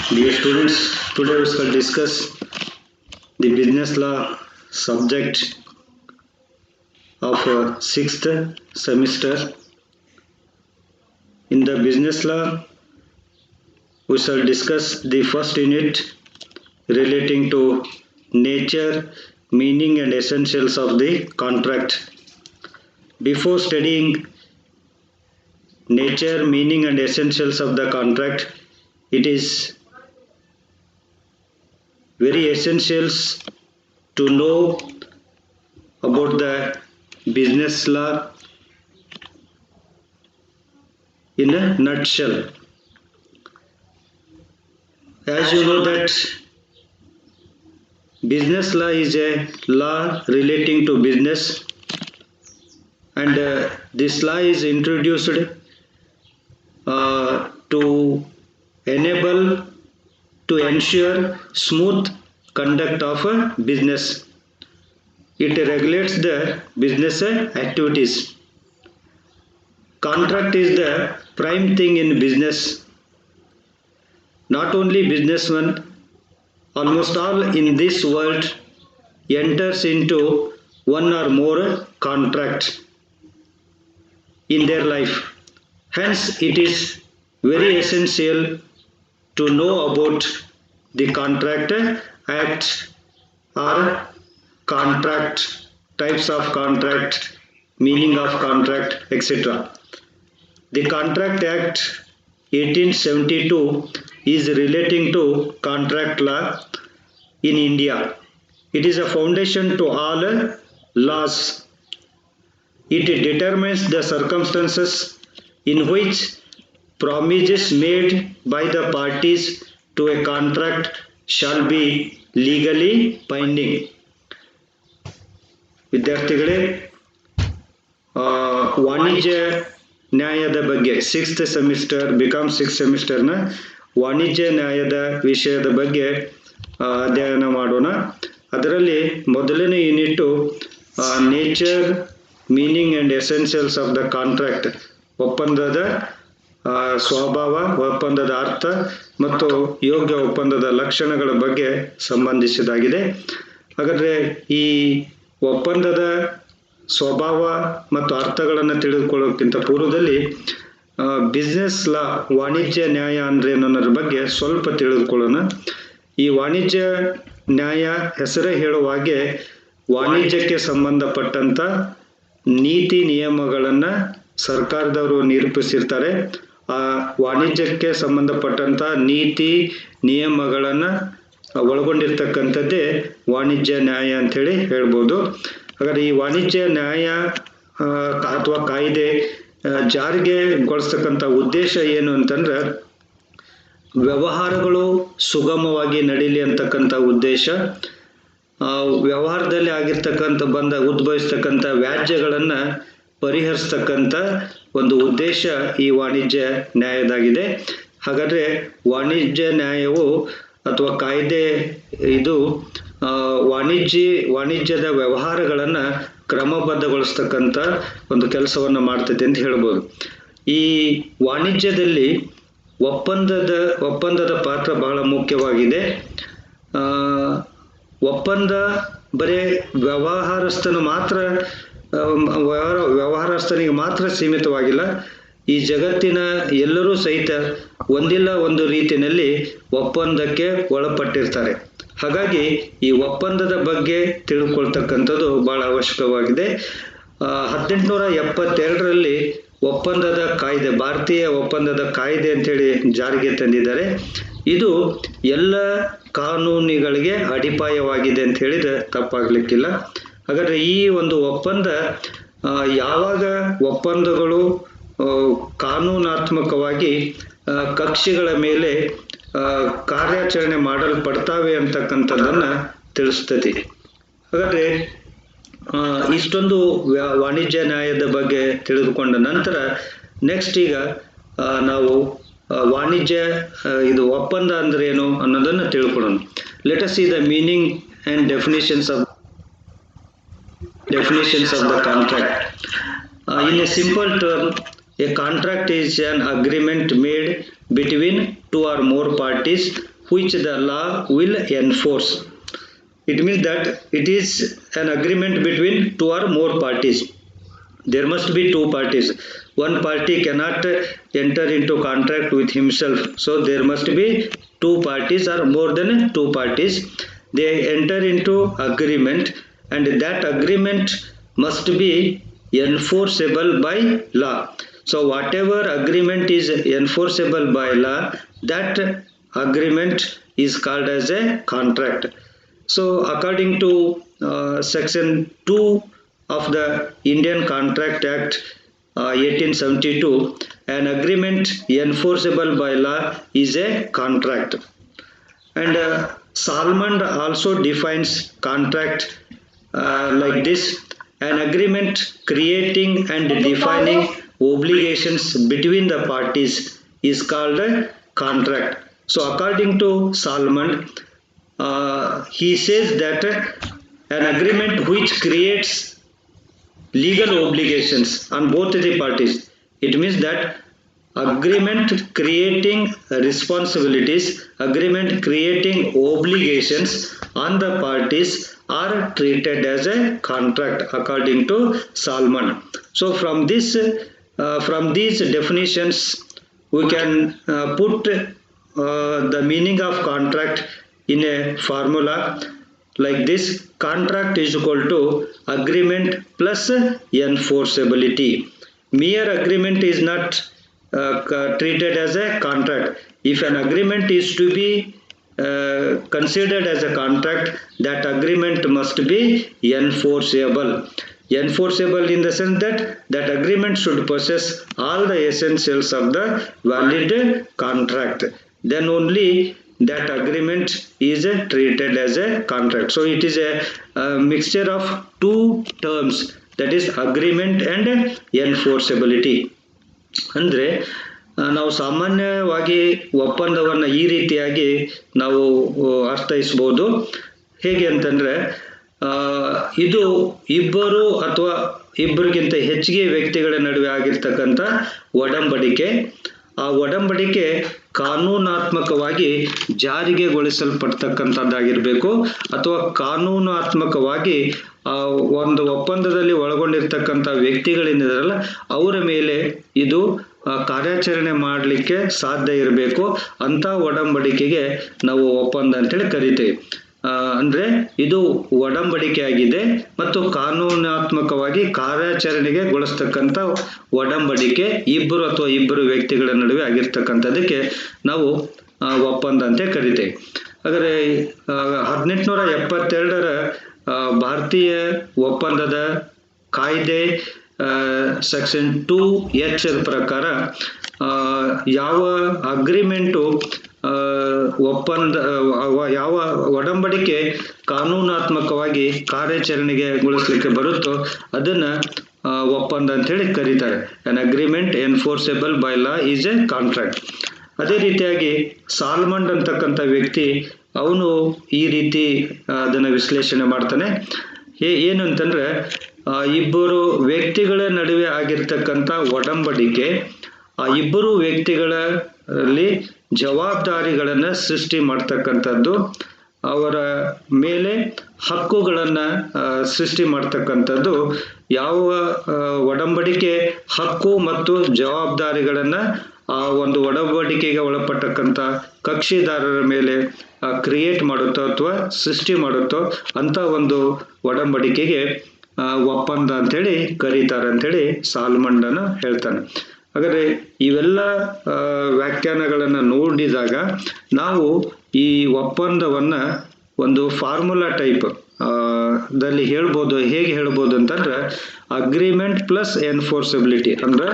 Dear students, today we shall discuss the business law subject of sixth semester. In the business law, we shall discuss the first unit relating to nature, meaning and essentials of the contract. Before studying nature, meaning and essentials of the contract, it is very essentials to know about the business law in a nutshell. As you know that business law is a law relating to business, and this law is introduced to enable to ensure smooth conduct of a business. It regulates the business activities. Contract is the prime thing in business. Not only businessmen, almost all in this world enters into one or more contract in their life. Hence, it is very essential to know about the contract act or contract, types of contract, meaning of contract, etc. The Contract Act 1872 is relating to contract law in India. It is a foundation to all laws. It determines the circumstances in which promises made by the parties to a contract shall be legally binding. ವಿದ್ಯಾರ್ಥಿಗಳೇ, ವಾಣಿಜ್ಯ ನ್ಯಾಯದ ಬಗ್ಗೆ sixth semester BCom six ಸೆಮಿಸ್ಟರ್ನ ವಾಣಿಜ್ಯ ನ್ಯಾಯದ ವಿಷಯದ ಬಗ್ಗೆ ಅಧ್ಯಯನ ಮಾಡೋಣ. ಅದರಲ್ಲಿ ಮೊದಲನೇ unit nature, meaning and essentials of the contract, ಒಪ್ಪಂದದ ಸ್ವಭಾವ, ಒಪ್ಪಂದದ ಅರ್ಥ ಮತ್ತು ಯೋಗ್ಯ ಒಪ್ಪಂದದ ಲಕ್ಷಣಗಳ ಬಗ್ಗೆ ಸಂಬಂಧಿಸಿದಾಗಿದೆ. ಹಾಗಾದರೆ ಈ ಒಪ್ಪಂದದ ಸ್ವಭಾವ ಮತ್ತು ಅರ್ಥಗಳನ್ನು ತಿಳಿದುಕೊಳ್ಳೋಕ್ಕಿಂತ ಪೂರ್ವದಲ್ಲಿ ಬಿಸ್ನೆಸ್ ಲಾ, ವಾಣಿಜ್ಯ ನ್ಯಾಯ ಅಂದರೆ ಅನ್ನೋದ್ರ ಬಗ್ಗೆ ಸ್ವಲ್ಪ ತಿಳಿದುಕೊಳ್ಳೋಣ. ಈ ವಾಣಿಜ್ಯ ನ್ಯಾಯ ಹೆಸರೇ ಹೇಳುವ ಹಾಗೆ ವಾಣಿಜ್ಯಕ್ಕೆ ಸಂಬಂಧಪಟ್ಟಂಥ ನೀತಿ ನಿಯಮಗಳನ್ನು ಸರ್ಕಾರದವರು ನಿರೂಪಿಸಿರ್ತಾರೆ. ಆ ವಾಣಿಜ್ಯಕ್ಕೆ ಸಂಬಂಧಪಟ್ಟಂಥ ನೀತಿ ನಿಯಮಗಳನ್ನು ಒಳಗೊಂಡಿರ್ತಕ್ಕಂಥದ್ದೇ ವಾಣಿಜ್ಯ ನ್ಯಾಯ ಅಂಥೇಳಿ ಹೇಳ್ಬೋದು. ಹಾಗಾದರೆ ಈ ವಾಣಿಜ್ಯ ನ್ಯಾಯ ಅಥವಾ ಕಾಯ್ದೆ ಜಾರಿಗೆಗೊಳಿಸ್ತಕ್ಕಂಥ ಉದ್ದೇಶ ಏನು ಅಂತಂದ್ರೆ, ವ್ಯವಹಾರಗಳು ಸುಗಮವಾಗಿ ನಡೀಲಿ ಅಂತಕ್ಕಂಥ ಉದ್ದೇಶ, ವ್ಯವಹಾರದಲ್ಲಿ ಆಗಿರ್ತಕ್ಕಂಥ ಉದ್ಭವಿಸ್ತಕ್ಕಂಥ ವ್ಯಾಜ್ಯಗಳನ್ನು ಪರಿಹರಿಸ್ತಕ್ಕಂಥ ಒಂದು ಉದ್ದೇಶ ಈ ವಾಣಿಜ್ಯ ನ್ಯಾಯದಾಗಿದೆ. ಹಾಗಾದರೆ ವಾಣಿಜ್ಯ ನ್ಯಾಯವು ಅಥವಾ ಕಾಯ್ದೆ ಇದು ವಾಣಿಜ್ಯದ ವ್ಯವಹಾರಗಳನ್ನು ಕ್ರಮಬದ್ಧಗೊಳಿಸ್ತಕ್ಕಂಥ ಒಂದು ಕೆಲಸವನ್ನು ಮಾಡ್ತೈತೆ ಅಂತ ಹೇಳ್ಬೋದು. ಈ ವಾಣಿಜ್ಯದಲ್ಲಿ ಒಪ್ಪಂದದ ಪಾತ್ರ ಬಹಳ ಮುಖ್ಯವಾಗಿದೆ. ಒಪ್ಪಂದ ಬರೀ ವ್ಯವಹಾರಸ್ಥನಿಗೆ ಮಾತ್ರ ಸೀಮಿತವಾಗಿಲ್ಲ. ಈ ಜಗತ್ತಿನ ಎಲ್ಲರೂ ಸಹಿತ ಒಂದಿಲ್ಲ ಒಂದು ರೀತಿಯಲ್ಲಿ ಒಪ್ಪಂದಕ್ಕೆ ಒಳಪಟ್ಟಿರ್ತಾರೆ. ಹಾಗಾಗಿ ಈ ಒಪ್ಪಂದದ ಬಗ್ಗೆ ತಿಳ್ಕೊಳ್ತಕ್ಕಂಥದ್ದು ಬಹಳ ಅವಶ್ಯಕವಾಗಿದೆ. 1872ರಲ್ಲಿ ಒಪ್ಪಂದದ ಕಾಯ್ದೆ, ಭಾರತೀಯ ಒಪ್ಪಂದದ ಕಾಯ್ದೆ ಅಂತೇಳಿ ಜಾರಿಗೆ ತಂದಿದ್ದಾರೆ. ಇದು ಎಲ್ಲ ಕಾನೂನುಗಳಿಗೆ ಅಡಿಪಾಯವಾಗಿದೆ ಅಂತ ಹೇಳಿದ್ರೆ ತಪ್ಪಾಗಲಿಕ್ಕಿಲ್ಲ. ಹಾಗಾದರೆ ಈ ಒಂದು ಒಪ್ಪಂದ ಯಾವಾಗ ಒಪ್ಪಂದಗಳು ಕಾನೂನಾತ್ಮಕವಾಗಿ ಕಕ್ಷಿಗಳ ಮೇಲೆ ಕಾರ್ಯಾಚರಣೆ ಮಾಡಲ್ಪಡ್ತಾವೆ ಅಂತಕ್ಕಂಥದ್ದನ್ನು ತಿಳಿಸ್ತದೆ. ಹಾಗಾದರೆ ಇಷ್ಟೊಂದು ವಾಣಿಜ್ಯ ನ್ಯಾಯದ ಬಗ್ಗೆ ತಿಳಿದುಕೊಂಡ ನಂತರ ನೆಕ್ಸ್ಟ್ ಈಗ ನಾವು ಇದು ಒಪ್ಪಂದ ಅಂದ್ರೆ ಏನು ಅನ್ನೋದನ್ನು ತಿಳ್ಕೊಳ್ಳೋಣ. Let us see the meaning and definitions of the contract. In a simple term, a contract is an agreement made between two or more parties which the law will enforce. It means that it is an agreement between two or more parties. There must be two parties. One party cannot enter into contract with himself, so there must be two parties or more than two parties. They enter into agreement, and that agreement must be enforceable by law. So whatever agreement is enforceable by law, that agreement is called as a contract. So according to section 2 of the Indian Contract Act 1872, an agreement enforceable by law is a contract. And Salmond also defines contract like this: an agreement creating and defining obligations between the parties is called a contract. So according to Salmond, he says that an agreement which creates legal obligations on both the parties. It means that agreement creating responsibilities, agreement creating obligations on the parties are treated as a contract according to Salmon. So from these definitions, we can put the meaning of contract in a formula like this: contract is equal to agreement plus enforceability. Mere agreement is not treated as a contract. If an agreement is to be considered as a contract, that agreement must be enforceable. Enforceable in the sense that that agreement should possess all the essentials of the valid contract. Then only that agreement is treated as a contract. So it is a mixture of two terms, that is agreement and enforceability. ಅಂದರೆ ನಾವು ಸಾಮಾನ್ಯವಾಗಿ ಒಪ್ಪಂದವನ್ನು ಈ ರೀತಿಯಾಗಿ ನಾವು ಅರ್ಥೈಸ್ಬೋದು. ಹೇಗೆ ಅಂತಂದರೆ, ಇದು ಇಬ್ಬರು ಅಥವಾ ಇಬ್ಬರಿಗಿಂತ ಹೆಚ್ಚಿಗೆ ವ್ಯಕ್ತಿಗಳ ನಡುವೆ ಆಗಿರ್ತಕ್ಕಂಥ ಒಡಂಬಡಿಕೆ. ಆ ಒಡಂಬಡಿಕೆ ಕಾನೂನಾತ್ಮಕವಾಗಿ ಜಾರಿಗೆಗೊಳಿಸಲ್ಪಡ್ತಕ್ಕಂಥದ್ದಾಗಿರಬೇಕು, ಅಥವಾ ಕಾನೂನಾತ್ಮಕವಾಗಿ ಒಂದು ಒಪ್ಪಂದದಲ್ಲಿ ಒಳಗೊಂಡಿರ್ತಕ್ಕಂಥ ವ್ಯಕ್ತಿಗಳೇನಿದಾರಲ್ಲ ಅವರ ಮೇಲೆ ಇದು ಕಾರ್ಯಾಚರಣೆ ಮಾಡಲಿಕ್ಕೆ ಸಾಧ್ಯ ಇರಬೇಕು. ಅಂಥ ಒಡಂಬಡಿಕೆಗೆ ನಾವು ಒಪ್ಪಂದ ಅಂತೇಳಿ ಕರಿತೀವಿ. ಅಂದರೆ ಇದು ಒಡಂಬಡಿಕೆ ಆಗಿದೆ ಮತ್ತು ಕಾನೂನಾತ್ಮಕವಾಗಿ ಕಾರ್ಯಾಚರಣೆಗೆ ಗೊಳಿಸ್ತಕ್ಕಂಥ ಒಡಂಬಡಿಕೆ ಇಬ್ಬರು ಅಥವಾ ಇಬ್ಬರು ವ್ಯಕ್ತಿಗಳ ನಡುವೆ ಆಗಿರ್ತಕ್ಕಂಥದ್ದಕ್ಕೆ ನಾವು ಒಪ್ಪಂದ ಅಂತ ಕರಿತೇವೆ. ಹಾಗಾದರೆ 1872ರ ಭಾರತೀಯ ಒಪ್ಪಂದದ ಕಾಯ್ದೆ ಸೆಕ್ಷನ್ 2H ಪ್ರಕಾರ ಯಾವ ಅಗ್ರಿಮೆಂಟು ಯಾವ ಒಡಂಬಡಿಕೆ ಕಾನೂನಾತ್ಮಕವಾಗಿ ಕಾರ್ಯಾಚರಣೆಗೆ ಗೊಳಿಸ್ಲಿಕ್ಕೆ ಬರುತ್ತೋ ಅದನ್ನು ಒಪ್ಪಂದ ಅಂತೇಳಿ ಕರೀತಾರೆ. An agreement enforceable by law is a contract. ಅದೇ ರೀತಿಯಾಗಿ ಸಾಲ್ಮಂಡ್ ಅಂತಕ್ಕಂಥ ವ್ಯಕ್ತಿ ಅವನು ಈ ರೀತಿ ಅದನ್ನು ವಿಶ್ಲೇಷಣೆ ಮಾಡ್ತಾನೆ. ಏನು ಅಂತಂದರೆ, ಇಬ್ಬರು ವ್ಯಕ್ತಿಗಳ ನಡುವೆ ಆಗಿರ್ತಕ್ಕಂಥ ಒಡಂಬಡಿಕೆ ಆ ಇಬ್ಬರು ವ್ಯಕ್ತಿಗಳಲ್ಲಿ ಜವಾಬ್ದಾರಿಗಳನ್ನು ಸೃಷ್ಟಿ ಮಾಡ್ತಕ್ಕಂಥದ್ದು, ಅವರ ಮೇಲೆ ಹಕ್ಕುಗಳನ್ನು ಸೃಷ್ಟಿ ಮಾಡ್ತಕ್ಕಂಥದ್ದು. ಯಾವ ಒಡಂಬಡಿಕೆ ಹಕ್ಕು ಮತ್ತು ಜವಾಬ್ದಾರಿಗಳನ್ನು ಆ ಒಂದು ಒಡಂಬಡಿಕೆಗೆ ಒಳಪಟ್ಟಕ್ಕಂಥ ಕಕ್ಷಿದಾರರ ಮೇಲೆ ಕ್ರಿಯೇಟ್ ಮಾಡುತ್ತೋ ಅಥವಾ ಸೃಷ್ಟಿ ಮಾಡುತ್ತೋ ಅಂಥ ಒಂದು ಒಡಂಬಡಿಕೆಗೆ ಒಪ್ಪಂದ ಅಂಥೇಳಿ ಕರೀತಾರೆ ಅಂಥೇಳಿ ಸಾಲ್ಮಂಡನು ಹೇಳ್ತಾನೆ. ಹಾಗಾದರೆ ಇವೆಲ್ಲ ವ್ಯಾಖ್ಯಾನಗಳನ್ನು ನೋಡಿದಾಗ ನಾವು ಈ ಒಪ್ಪಂದವನ್ನು ಒಂದು ಫಾರ್ಮುಲಾ ಟೈಪ್ ದಲ್ಲಿ ಹೇಳ್ಬೋದು. ಹೇಗೆ ಹೇಳ್ಬೋದು ಅಂತಂದ್ರೆ, ಅಗ್ರಿಮೆಂಟ್ ಪ್ಲಸ್ ಎನ್ಫೋರ್ಸಬಿಲಿಟಿ ಅಂದ್ರೆ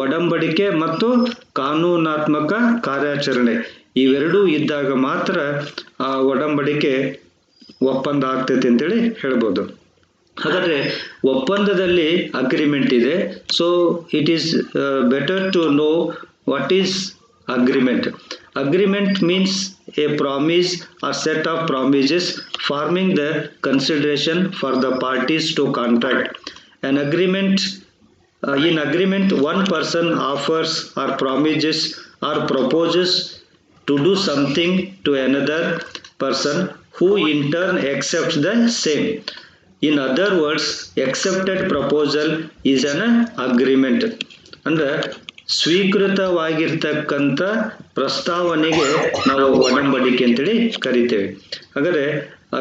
ಒಡಂಬಡಿಕೆ ಮತ್ತು ಕಾನೂನಾತ್ಮಕ ಕಾರ್ಯಾಚರಣೆ ಇವೆರಡೂ ಇದ್ದಾಗ ಮಾತ್ರ ಆ ಒಡಂಬಡಿಕೆ ಒಪ್ಪಂದ ಆಗ್ತೈತೆ ಅಂತೇಳಿ ಹೇಳ್ಬೋದು. ಹಾಗಾದರೆ ಒಪ್ಪಂದದಲ್ಲಿ ಅಗ್ರಿಮೆಂಟ್ ಇದೆ. So it is better to know what is agreement. Agreement means a promise or set of promises forming the consideration for the parties to contract. An agreement, in agreement, one person offers or promises or proposes to do something to another person who in turn accepts the same. In other words, accepted proposal is an agreement. ಅಂದ್ರೆ ಸ್ವೀಕೃತವಾಗಿರ್ತಕ್ಕಂಥ ಪ್ರಸ್ತಾವನೆಗೆ ನಾವು ಒಡಂಬಡಿಕೆ ಅಂತೇಳಿ ಕರಿತೇವೆ. ಹಾಗಾದ್ರೆ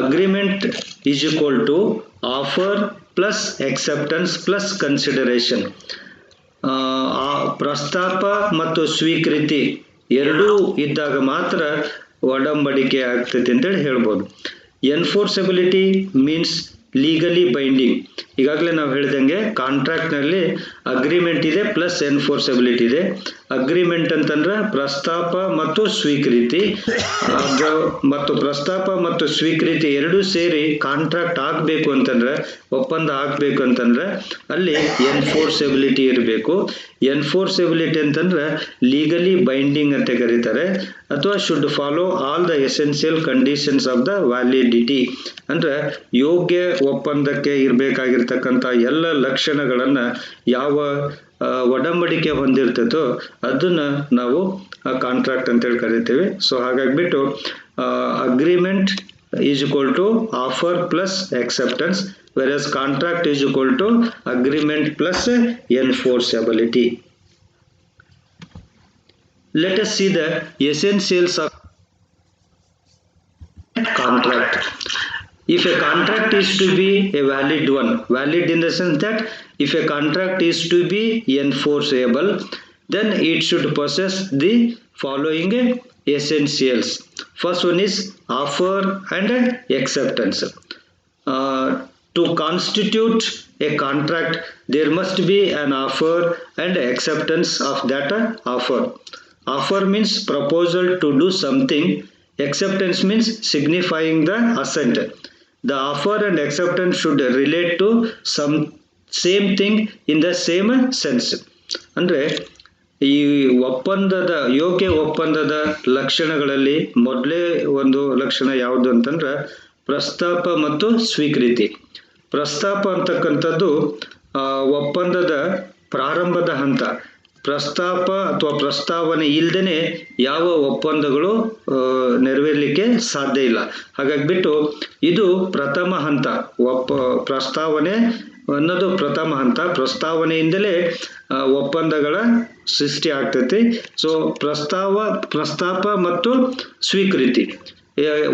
agreement is equal to offer plus acceptance plus consideration. ಪ್ರಸ್ತಾಪ ಮತ್ತು ಸ್ವೀಕೃತಿ ಎರಡೂ ಇದ್ದಾಗ ಮಾತ್ರ ಒಡಂಬಡಿಕೆ ಆಗ್ತೈತಿ ಅಂತೇಳಿ ಹೇಳ್ಬೋದು. ಎನ್ಫೋರ್ಸಬಿಲಿಟಿ ಮೀನ್ಸ್ ಲೀಗಲಿ ಬೈಂಡಿಂಗ್. ಈಗಾಗಲೇ ನಾವು ಹೇಳಿದಂಗೆ ಕಾಂಟ್ರಾಕ್ಟ್ ನಲ್ಲಿ ಅಗ್ರಿಮೆಂಟ್ ಇದೆ ಪ್ಲಸ್ ಎನ್ಫೋರ್ಸಬಿಲಿಟಿ ಇದೆ. ಅಗ್ರಿಮೆಂಟ್ ಅಂತಂದ್ರೆ ಪ್ರಸ್ತಾಪ ಮತ್ತು ಸ್ವೀಕೃತಿ, ಮತ್ತು ಪ್ರಸ್ತಾಪ ಮತ್ತು ಸ್ವೀಕೃತಿ ಎರಡೂ ಸೇರಿ ಕಾಂಟ್ರಾಕ್ಟ್ ಆಗ್ಬೇಕು ಅಂತಂದ್ರೆ, ಒಪ್ಪಂದ ಆಗ್ಬೇಕು ಅಂತಂದ್ರೆ ಅಲ್ಲಿ ಎನ್ಫೋರ್ಸಬಿಲಿಟಿ ಇರಬೇಕು. ಎನ್ಫೋರ್ಸಬಿಲಿಟಿ ಅಂತಂದ್ರೆ ಲೀಗಲಿ ಬೈಂಡಿಂಗ್ ಅಂತ ಕರೀತಾರೆ, ಅಥವಾ should follow all the essential conditions of the validity. ಅಂದ್ರೆ ಯೋಗ್ಯ ಒಪ್ಪಂದಕ್ಕೆ ಇರಬೇಕಾಗಿರ್ತಕ್ಕಂಥ ಎಲ್ಲ ಲಕ್ಷಣಗಳನ್ನ ಯಾವ ಒಡಂಬಡಿಕೆ ಹೊಂದಿರ್ತೈತೋ ಅದನ್ನ ನಾವು ಕಾಂಟ್ರಾಕ್ಟ್ ಅಂತೇಳಿ ಕರಿತೇವೆ. ಸೊ ಹಾಗಾಗ್ಬಿಟ್ಟು agreement is equal to offer plus acceptance, whereas contract is equal to agreement plus enforceability. Let us see the essentials of contract. If a contract is to be a valid one, valid in the sense that if a contract is to be enforceable, then it should possess the following essentials. First one is offer and acceptance. To constitute a contract, there must be an offer and acceptance of that offer. Offer means proposal to do something. Acceptance means signifying the assent. The offer and acceptance should relate to some same thing in the same sense. ಅಂದ್ರೆ ಈ ಒಪ್ಪಂದದ ಯೋಗ್ಯ ಒಪ್ಪಂದದ ಲಕ್ಷಣಗಳಲ್ಲಿ ಮೊದಲೇ ಒಂದು ಲಕ್ಷಣ ಯಾವುದು ಅಂತಂದ್ರೆ ಪ್ರಸ್ತಾಪ ಮತ್ತು ಸ್ವೀಕೃತಿ. ಪ್ರಸ್ತಾಪ ಅಂತಕ್ಕಂಥದ್ದು ಒಪ್ಪಂದದ ಪ್ರಾರಂಭದ ಹಂತ. ಪ್ರಸ್ತಾಪ ಅಥವಾ ಪ್ರಸ್ತಾವನೆ ಇಲ್ಲದೇನೆ ಯಾವ ಒಪ್ಪಂದಗಳು ನೆರವೇರಲಿಕ್ಕೆ ಸಾಧ್ಯ ಇಲ್ಲ. ಹಾಗಾಗ್ಬಿಟ್ಟು ಇದು ಪ್ರಥಮ ಹಂತ. ಪ್ರಸ್ತಾವನೆ ಅನ್ನೋದು ಪ್ರಥಮ ಹಂತ. ಪ್ರಸ್ತಾವನೆಯಿಂದಲೇ ಒಪ್ಪಂದಗಳ ಸೃಷ್ಟಿ ಆಗ್ತೈತಿ. ಸೊ ಪ್ರಸ್ತಾಪ ಮತ್ತು ಸ್ವೀಕೃತಿ.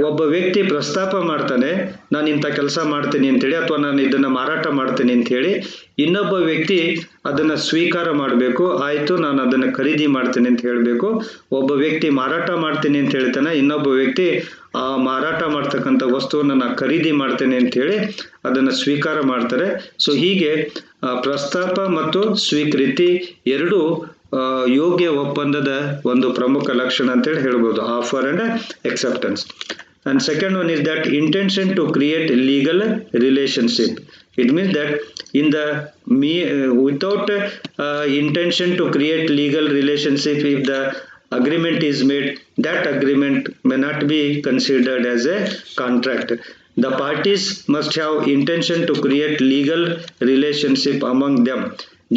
ಒಬ್ಬ ವ್ಯಕ್ತಿ ಪ್ರಸ್ತಾಪ ಮಾಡ್ತಾನೆ, ನಾನು ಇಂಥ ಕೆಲಸ ಮಾಡ್ತೀನಿ ಅಂತೇಳಿ, ಅಥವಾ ನಾನು ಇದನ್ನ ಮಾರಾಟ ಮಾಡ್ತೀನಿ ಅಂತ ಹೇಳಿ. ಇನ್ನೊಬ್ಬ ವ್ಯಕ್ತಿ ಅದನ್ನ ಸ್ವೀಕಾರ ಮಾಡಬೇಕು, ಆಯ್ತು ನಾನು ಅದನ್ನ ಖರೀದಿ ಮಾಡ್ತೀನಿ ಅಂತ ಹೇಳಬೇಕು. ಒಬ್ಬ ವ್ಯಕ್ತಿ ಮಾರಾಟ ಮಾಡ್ತೀನಿ ಅಂತ ಹೇಳ್ತಾನೆ, ಇನ್ನೊಬ್ಬ ವ್ಯಕ್ತಿ ಆ ಮಾರಾಟ ಮಾಡ್ತಕ್ಕಂಥ ವಸ್ತುವನ್ನು ನಾನು ಖರೀದಿ ಮಾಡ್ತೇನೆ ಅಂತ ಹೇಳಿ ಅದನ್ನ ಸ್ವೀಕಾರ ಮಾಡ್ತಾರೆ. ಸೊ ಹೀಗೆ ಪ್ರಸ್ತಾಪ ಮತ್ತು ಸ್ವೀಕೃತಿ ಎರಡು ಯೋಗ್ಯ ಒಪ್ಪಂದದ ಒಂದು ಪ್ರಮುಖ ಲಕ್ಷಣ ಅಂತೇಳಿ ಹೇಳ್ಬೋದು, offer and acceptance. And second one is that intention to create legal relationship. It means that in the without intention to create legal relationship, if the agreement is made, that agreement may not be considered as a contract. The parties must have intention to create legal relationship among them.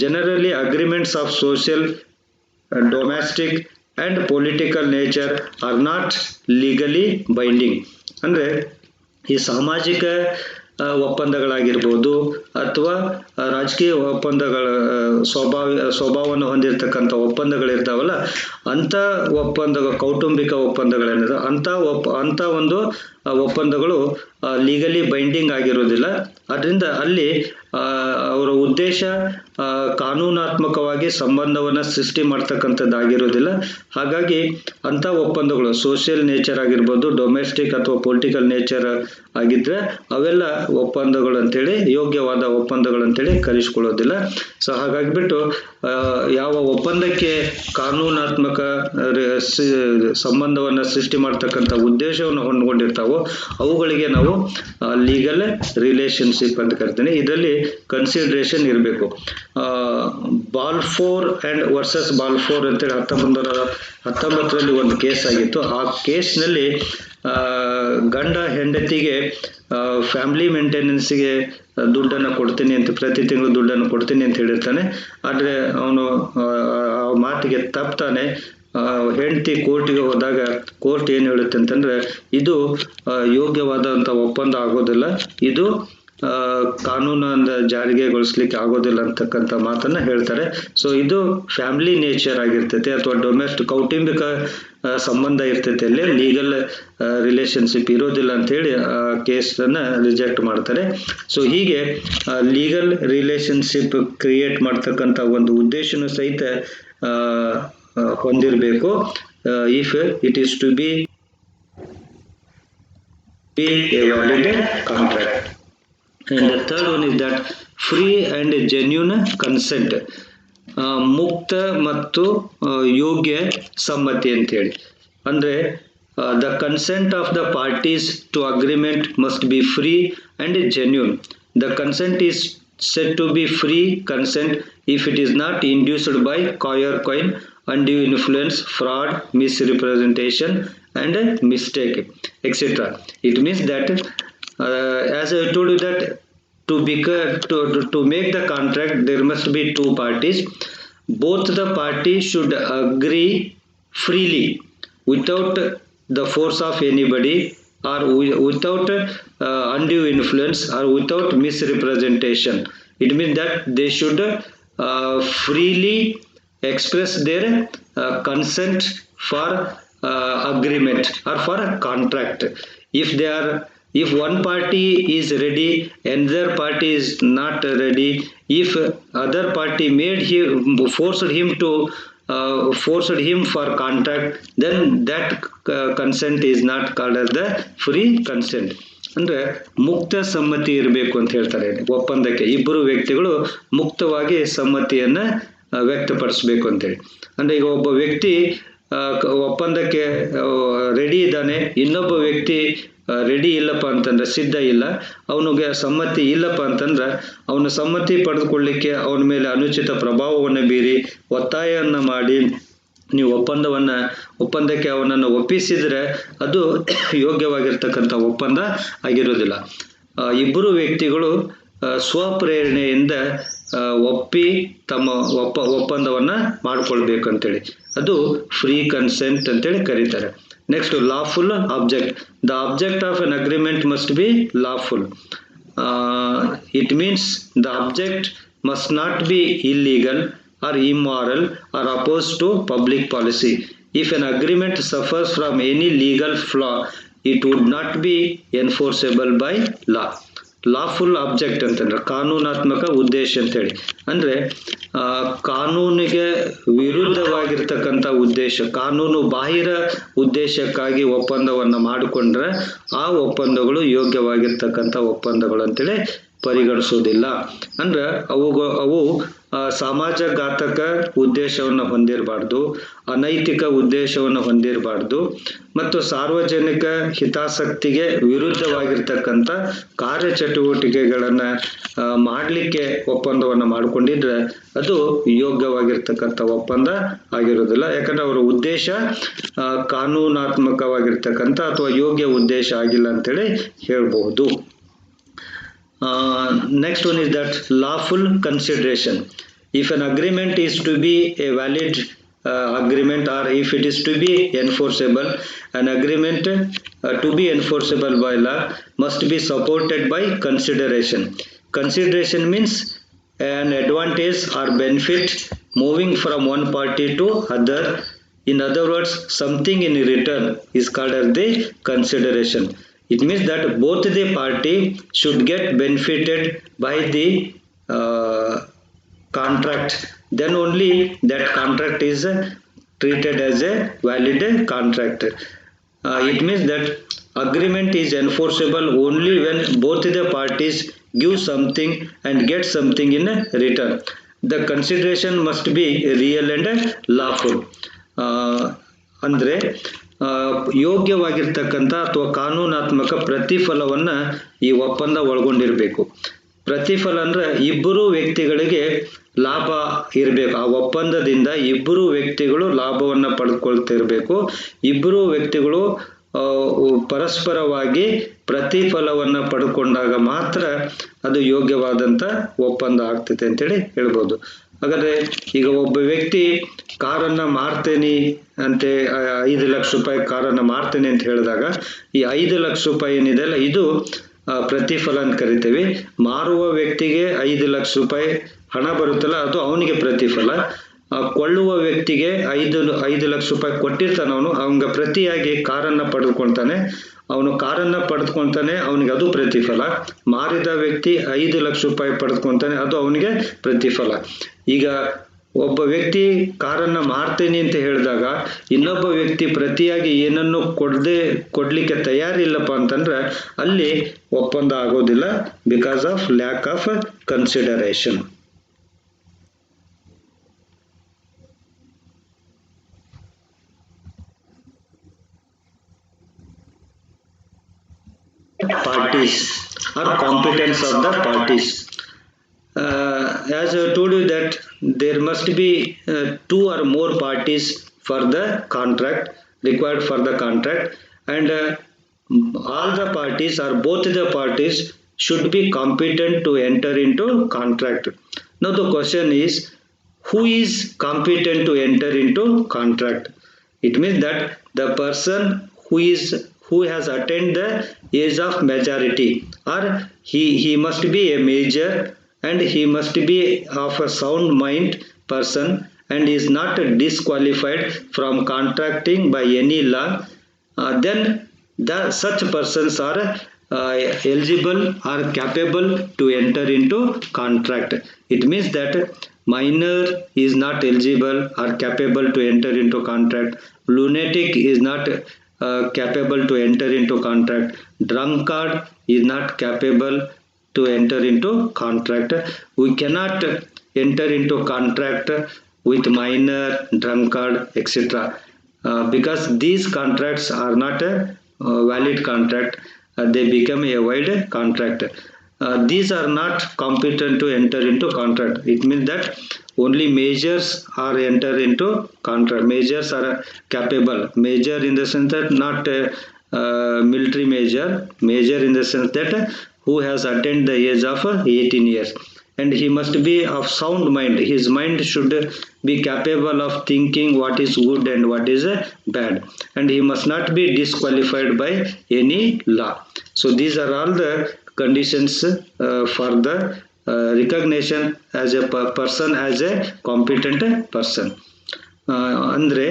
Generally, agreements of social, domestic and political nature are not legally binding. ಅಂದ್ರೆ ಈ ಸಾಮಾಜಿಕ ಒಪ್ಪಂದಗಳಾಗಿರ್ಬೋದು ಅಥವಾ ರಾಜಕೀಯ ಒಪ್ಪಂದಗಳ ಸ್ವಭಾವವನ್ನು ಹೊಂದಿರತಕ್ಕಂಥ ಒಪ್ಪಂದಗಳಿರ್ತಾವಲ್ಲ, ಅಂಥ ಕೌಟುಂಬಿಕ ಒಪ್ಪಂದಗಳೇನಿದೆ ಅಂಥ ಒಂದು ಒಪ್ಪಂದಗಳು ಲೀಗಲಿ ಬೈಂಡಿಂಗ್ ಆಗಿರೋದಿಲ್ಲ. ಅದರಿಂದ ಅಲ್ಲಿ ಅವರ ಉದ್ದೇಶ ಕಾನೂನಾತ್ಮಕವಾಗಿ ಸಂಬಂಧವನ್ನ ಸೃಷ್ಟಿ ಮಾಡ್ತಕ್ಕಂಥದ್ದಾಗಿರೋದಿಲ್ಲ. ಹಾಗಾಗಿ ಅಂಥ ಒಪ್ಪಂದಗಳು ಸೋಷಿಯಲ್ ನೇಚರ್ ಆಗಿರ್ಬೋದು, ಡೊಮೆಸ್ಟಿಕ್ ಅಥವಾ ಪೊಲಿಟಿಕಲ್ ನೇಚರ್ ಆಗಿದ್ರೆ ಅವೆಲ್ಲ ಒಪ್ಪಂದಗಳು ಅಂತೇಳಿ, ಯೋಗ್ಯವಾದ ಒಪ್ಪಂದಗಳು ಅಂತೇಳಿ ಕರೆಸ್ಕೊಳ್ಳೋದಿಲ್ಲ. ಸೊ ಹಾಗಾಗಿಬಿಟ್ಟು ಯಾವ ಒಪ್ಪಂದಕ್ಕೆ ಕಾನೂನಾತ್ಮಕ ಸಂಬಂಧವನ್ನ ಸೃಷ್ಟಿ ಮಾಡ್ತಕ್ಕಂಥ ಉದ್ದೇಶವನ್ನು ಹೊಂದ್ಕೊಂಡಿರ್ತಾವೋ ಅವುಗಳಿಗೆ ನಾವು ಲೀಗಲ್ ರಿಲೇಶನ್ಶಿಪ್ ಅಂತ ಕರಿತೀನಿ. ಇದರಲ್ಲಿ ಕನ್ಸಿಡರೇಷನ್ ಇರಬೇಕು. ಬಾಲ್ಫೋರ್ ಅಂಡ್ ವರ್ಸಸ್ ಬಾಲ್ಫೋರ್ ಅಂತೇಳಿ 1919ರಲ್ಲಿ ಒಂದು ಕೇಸ್ ಆಗಿತ್ತು. ಆ ಕೇಸ್ನಲ್ಲಿ ಗಂಡ ಹೆಂಡತಿಗೆ ಫ್ಯಾಮಿಲಿ ಮೇಂಟೆನೆನ್ಸ್ಗೆ ದುಡ್ಡನ್ನು ಕೊಡ್ತೀನಿ ಅಂತ, ಪ್ರತಿ ತಿಂಗಳು ದುಡ್ಡನ್ನು ಕೊಡ್ತೀನಿ ಅಂತ ಹೇಳಿರ್ತಾನೆ. ಆದರೆ ಅವನು ಆ ಮಾತಿಗೆ ತಪ್ತಾನೆ. ಹೆಂಡತಿ ಕೋರ್ಟಿಗೆ ಹೋದಾಗ ಕೋರ್ಟ್ ಏನು ಹೇಳುತ್ತೆ ಅಂತಂದ್ರೆ ಇದು ಯೋಗ್ಯವಾದಂಥ ಒಪ್ಪಂದ ಆಗೋದಿಲ್ಲ, ಇದು ಕಾನೂನನ್ನ ಜಾರಿಗೆಗೊಳಿಸ್ಲಿಕ್ಕೆ ಆಗೋದಿಲ್ಲ ಅಂತಕ್ಕಂಥ ಮಾತನ್ನ ಹೇಳ್ತಾರೆ. ಸೊ ಇದು ಫ್ಯಾಮಿಲಿ ನೇಚರ್ ಆಗಿರ್ತೈತೆ ಅಥವಾ ಕೌಟುಂಬಿಕ ಸಂಬಂಧ ಇರ್ತೈತೆ, ಅಲ್ಲಿ ಲೀಗಲ್ ರಿಲೇಶನ್ಶಿಪ್ ಇರೋದಿಲ್ಲ ಅಂತ ಹೇಳಿ ಆ ಕೇಸ್ ಅನ್ನ ರಿಜೆಕ್ಟ್ ಮಾಡ್ತಾರೆ. ಸೊ ಹೀಗೆ ಲೀಗಲ್ ರಿಲೇಶನ್ಶಿಪ್ ಕ್ರಿಯೇಟ್ ಮಾಡ್ತಕ್ಕಂಥ ಒಂದು ಉದ್ದೇಶನೂ ಸಹಿತ ಹೊಂದಿರಬೇಕು. If it is to be a valid contract. And the third one is that free and genuine consent. ಮುಕ್ತ ಮತ್ತು ಯೋಗ್ಯ ಸಮ್ಮತಿ ಅಂತೇಳಿ ಅಂದ್ರೆ the consent of the parties to agreement must be free and genuine. The consent is said to be free consent if it is not induced by coercion, undue influence, fraud, misrepresentation and mistake, etc. It means that as I told you that to make the contract there must be two parties. Both the parties should agree freely without the force of anybody or without undue influence or without misrepresentation. It means that they should freely express their consent for agreement or for a contract. If one party is ready, another party is not ready, if other party forced him for contract, then that consent is not called as the free consent. ಅಂದ್ರೆ ಮುಕ್ತ ಸಮ್ಮತಿ ಇರಬೇಕು ಅಂತ ಹೇಳ್ತಾರೆ ಒಪ್ಪಂದಕ್ಕೆ. ಇಬ್ಬರು ವ್ಯಕ್ತಿಗಳು ಮುಕ್ತವಾಗಿ ಸಮ್ಮತಿಯನ್ನ ವ್ಯಕ್ತಪಡಿಸಬೇಕು ಅಂತೇಳಿ. ಅಂದ್ರೆ ಈಗ ಒಬ್ಬ ವ್ಯಕ್ತಿ ಒಪ್ಪಂದಕ್ಕೆ ರೆಡಿ ಇದ್ದಾನೆ, ಇನ್ನೊಬ್ಬ ವ್ಯಕ್ತಿ ರೆಡಿ ಇಲ್ಲಪ್ಪ ಅಂತಂದ್ರೆ, ಸಿದ್ಧ ಇಲ್ಲ, ಅವನಿಗೆ ಸಮ್ಮತಿ ಇಲ್ಲಪ್ಪ ಅಂತಂದ್ರೆ ಅವನ ಸಮ್ಮತಿ ಪಡೆದುಕೊಳ್ಳಿಕ್ಕೆ ಅವನ ಮೇಲೆ ಅನುಚಿತ ಪ್ರಭಾವವನ್ನು ಬೀರಿ ಒತ್ತಾಯವನ್ನ ಮಾಡಿ ನೀವು ಒಪ್ಪಂದಕ್ಕೆ ಅವನನ್ನು ಒಪ್ಪಿಸಿದ್ರೆ ಅದು ಯೋಗ್ಯವಾಗಿರ್ತಕ್ಕಂಥ ಒಪ್ಪಂದ ಆಗಿರೋದಿಲ್ಲ. ಇಬ್ಬರು ವ್ಯಕ್ತಿಗಳು ಸ್ವಪ್ರೇರಣೆಯಿಂದ ಒಪ್ಪಿ ತಮ್ಮ ಒಪ್ಪಂದವನ್ನ ಮಾಡ್ಕೊಳ್ಬೇಕಂತೇಳಿ ಅದು ಫ್ರೀ ಕನ್ಸೆಂಟ್ ಅಂತೇಳಿ ಕರೀತಾರೆ. Next lawful object. The object of an agreement must be lawful. It means the object must not be illegal or immoral or opposed to public policy. If an agreement suffers from any legal flaw, it would not be enforceable by law. Lawful object ಅಂತಂದ್ರೆ ಕಾನೂನಾತ್ಮಕ ಉದ್ದೇಶ ಅಂತೇಳಿ ಅಂದ್ರೆ ಕಾನೂನಿಗೆ ವಿರುದ್ಧವಾಗಿರ್ತಕ್ಕಂಥ ಉದ್ದೇಶ, ಕಾನೂನು ಬಾಹಿರ ಉದ್ದೇಶಕ್ಕಾಗಿ ಒಪ್ಪಂದವನ್ನ ಮಾಡಿಕೊಂಡ್ರೆ ಆ ಒಪ್ಪಂದಗಳು ಯೋಗ್ಯವಾಗಿರ್ತಕ್ಕಂಥ ಒಪ್ಪಂದಗಳು ಅಂತೇಳಿ ಪರಿಗಣಿಸೋದಿಲ್ಲ. ಅಂದ್ರೆ ಅವು ಸಮಾಜಘಾತಕ ಉದ್ದೇಶವನ್ನು ಹೊಂದಿರಬಾರ್ದು, ಅನೈತಿಕ ಉದ್ದೇಶವನ್ನು ಹೊಂದಿರಬಾರ್ದು ಮತ್ತು ಸಾರ್ವಜನಿಕ ಹಿತಾಸಕ್ತಿಗೆ ವಿರುದ್ಧವಾಗಿರ್ತಕ್ಕಂಥ ಕಾರ್ಯಚಟುವಟಿಕೆಗಳನ್ನ ಮಾಡಲಿಕ್ಕೆ ಒಪ್ಪಂದವನ್ನು ಮಾಡಿಕೊಂಡಿದ್ರೆ ಅದು ಯೋಗ್ಯವಾಗಿರ್ತಕ್ಕಂಥ ಒಪ್ಪಂದ ಆಗಿರೋದಿಲ್ಲ. ಯಾಕಂದ್ರೆ ಅವರ ಉದ್ದೇಶ ಕಾನೂನಾತ್ಮಕವಾಗಿರ್ತಕ್ಕಂಥ ಅಥವಾ ಯೋಗ್ಯ ಉದ್ದೇಶ ಆಗಿಲ್ಲ ಅಂತೇಳಿ ಹೇಳ್ಬಹುದು. Next one is that lawful consideration. If an agreement is to be a valid agreement or if it is to be enforceable, an agreement to be enforceable by law must be supported by consideration. Consideration means an advantage or benefit moving from one party to other. In other words, something in return is called as the consideration. It means that both the party should get benefited by the contract. Then only that contract is treated as a valid contract. It means that agreement is enforceable only when both the parties give something and get something in return. The consideration must be real and lawful. ಅಂದ್ರೆ ಯೋಗ್ಯವಾಗಿರ್ತಕ್ಕಂಥ ಅಥವಾ ಕಾನೂನಾತ್ಮಕ ಪ್ರತಿಫಲವನ್ನ ಈ ಒಪ್ಪಂದ ಒಳಗೊಂಡಿರಬೇಕು. ಪ್ರತಿಫಲ ಅಂದ್ರೆ ಇಬ್ಬರು ವ್ಯಕ್ತಿಗಳಿಗೆ ಲಾಭ ಇರಬೇಕು. ಆ ಒಪ್ಪಂದದಿಂದ ಇಬ್ಬರು ವ್ಯಕ್ತಿಗಳು ಲಾಭವನ್ನ ಪಡೆದುಕೊಳ್ತಿರ್ಬೇಕು. ಇಬ್ಬರು ವ್ಯಕ್ತಿಗಳು ಪರಸ್ಪರವಾಗಿ ಪ್ರತಿಫಲವನ್ನ ಪಡ್ಕೊಂಡಾಗ ಮಾತ್ರ ಅದು ಯೋಗ್ಯವಾದಂತ ಒಪ್ಪಂದ ಆಗ್ತೈತೆ ಅಂತೇಳಿ ಹೇಳ್ಬೋದು. ಹಾಗಾದ್ರೆ ಈಗ ಒಬ್ಬ ವ್ಯಕ್ತಿ ಕಾರನ್ನ ಮಾರ್ತೇನೆ ಅಂತೆ, 5 ಲಕ್ಷ ರೂಪಾಯಿ ಕಾರನ್ನ ಮಾರ್ತೇನೆ ಅಂತ ಹೇಳಿದಾಗ ಈ 5 ಲಕ್ಷ ರೂಪಾಯಿ ಏನಿದೆಯಲ್ಲ ಇದು ಪ್ರತಿಫಲ ಅಂತ ಕರಿತೇವೆ. ಮಾರುವ ವ್ಯಕ್ತಿಗೆ 5 ಲಕ್ಷ ರೂಪಾಯಿ ಹಣ ಬರುತ್ತಲ್ಲ ಅದು ಅವನಿಗೆ ಪ್ರತಿಫಲ. ಕೊಳ್ಳುವ ವ್ಯಕ್ತಿಗೆ 5 ಲಕ್ಷ ರೂಪಾಯಿ ಕೊಟ್ಟಿರ್ತಾನೆ, ಅವನಿಗೆ ಪ್ರತಿಯಾಗಿ ಕಾರನ್ನ ಪಡೆದುಕೊಳ್ತಾನೆ, ಅವನು ಕಾರನ್ನ ಪಡೆದುಕೊಳ್ತಾನೆ, ಅವನಿಗೆ ಅದು ಪ್ರತಿಫಲ. ಮಾರಿದ ವ್ಯಕ್ತಿ 5 ಲಕ್ಷ ರೂಪಾಯಿ ಪಡೆದುಕೊಳ್ತಾನೆ, ಅದು ಅವನಿಗೆ ಪ್ರತಿಫಲ. ಈಗ ಒಬ್ಬ ವ್ಯಕ್ತಿ ಕಾರನ್ನ ಮಾರ್ತೇನೆ ಅಂತ ಹೇಳಿದಾಗ ಇನ್ನೊಬ್ಬ ವ್ಯಕ್ತಿ ಪ್ರತಿಯಾಗಿ ಏನನ್ನು ಕೊಡ್ಲಿಕ್ಕೆ ತಯಾರಿಲ್ಲಪ್ಪ ಅಂತಂದ್ರೆ ಅಲ್ಲಿ ಒಪ್ಪಂದ ಆಗೋದಿಲ್ಲ, because of lack of consideration. Parties or competence of the parties. As I told you that there must be 2 or more parties for the contract, required for the contract, and all the parties or both the parties should be competent to enter into contract. Now the question is, who is competent to enter into contract? It means that the person who has attained the age of majority, or he must be a major and he must be of a sound mind person and is not disqualified from contracting by any law, then such persons are eligible or capable to enter into contract. It means that minor is not eligible or capable to enter into contract, lunatic is not capable to enter into contract, drunkard is not capable to enter into contract. We cannot enter into contract with minor, drunkard, etc. Because these contracts are not a valid contract, they become a void contract. These are not competent to enter into contract. It means that only majors are enter into contract. Majors are capable. Major in the sense that not military major. Major in the sense that who has attained the age of 18 years. And he must be of sound mind. His mind should be capable of thinking what is good and what is bad. And he must not be disqualified by any law. So these are all the conditions for the recognition as a person as a competent person. ಅಂದ್ರೆ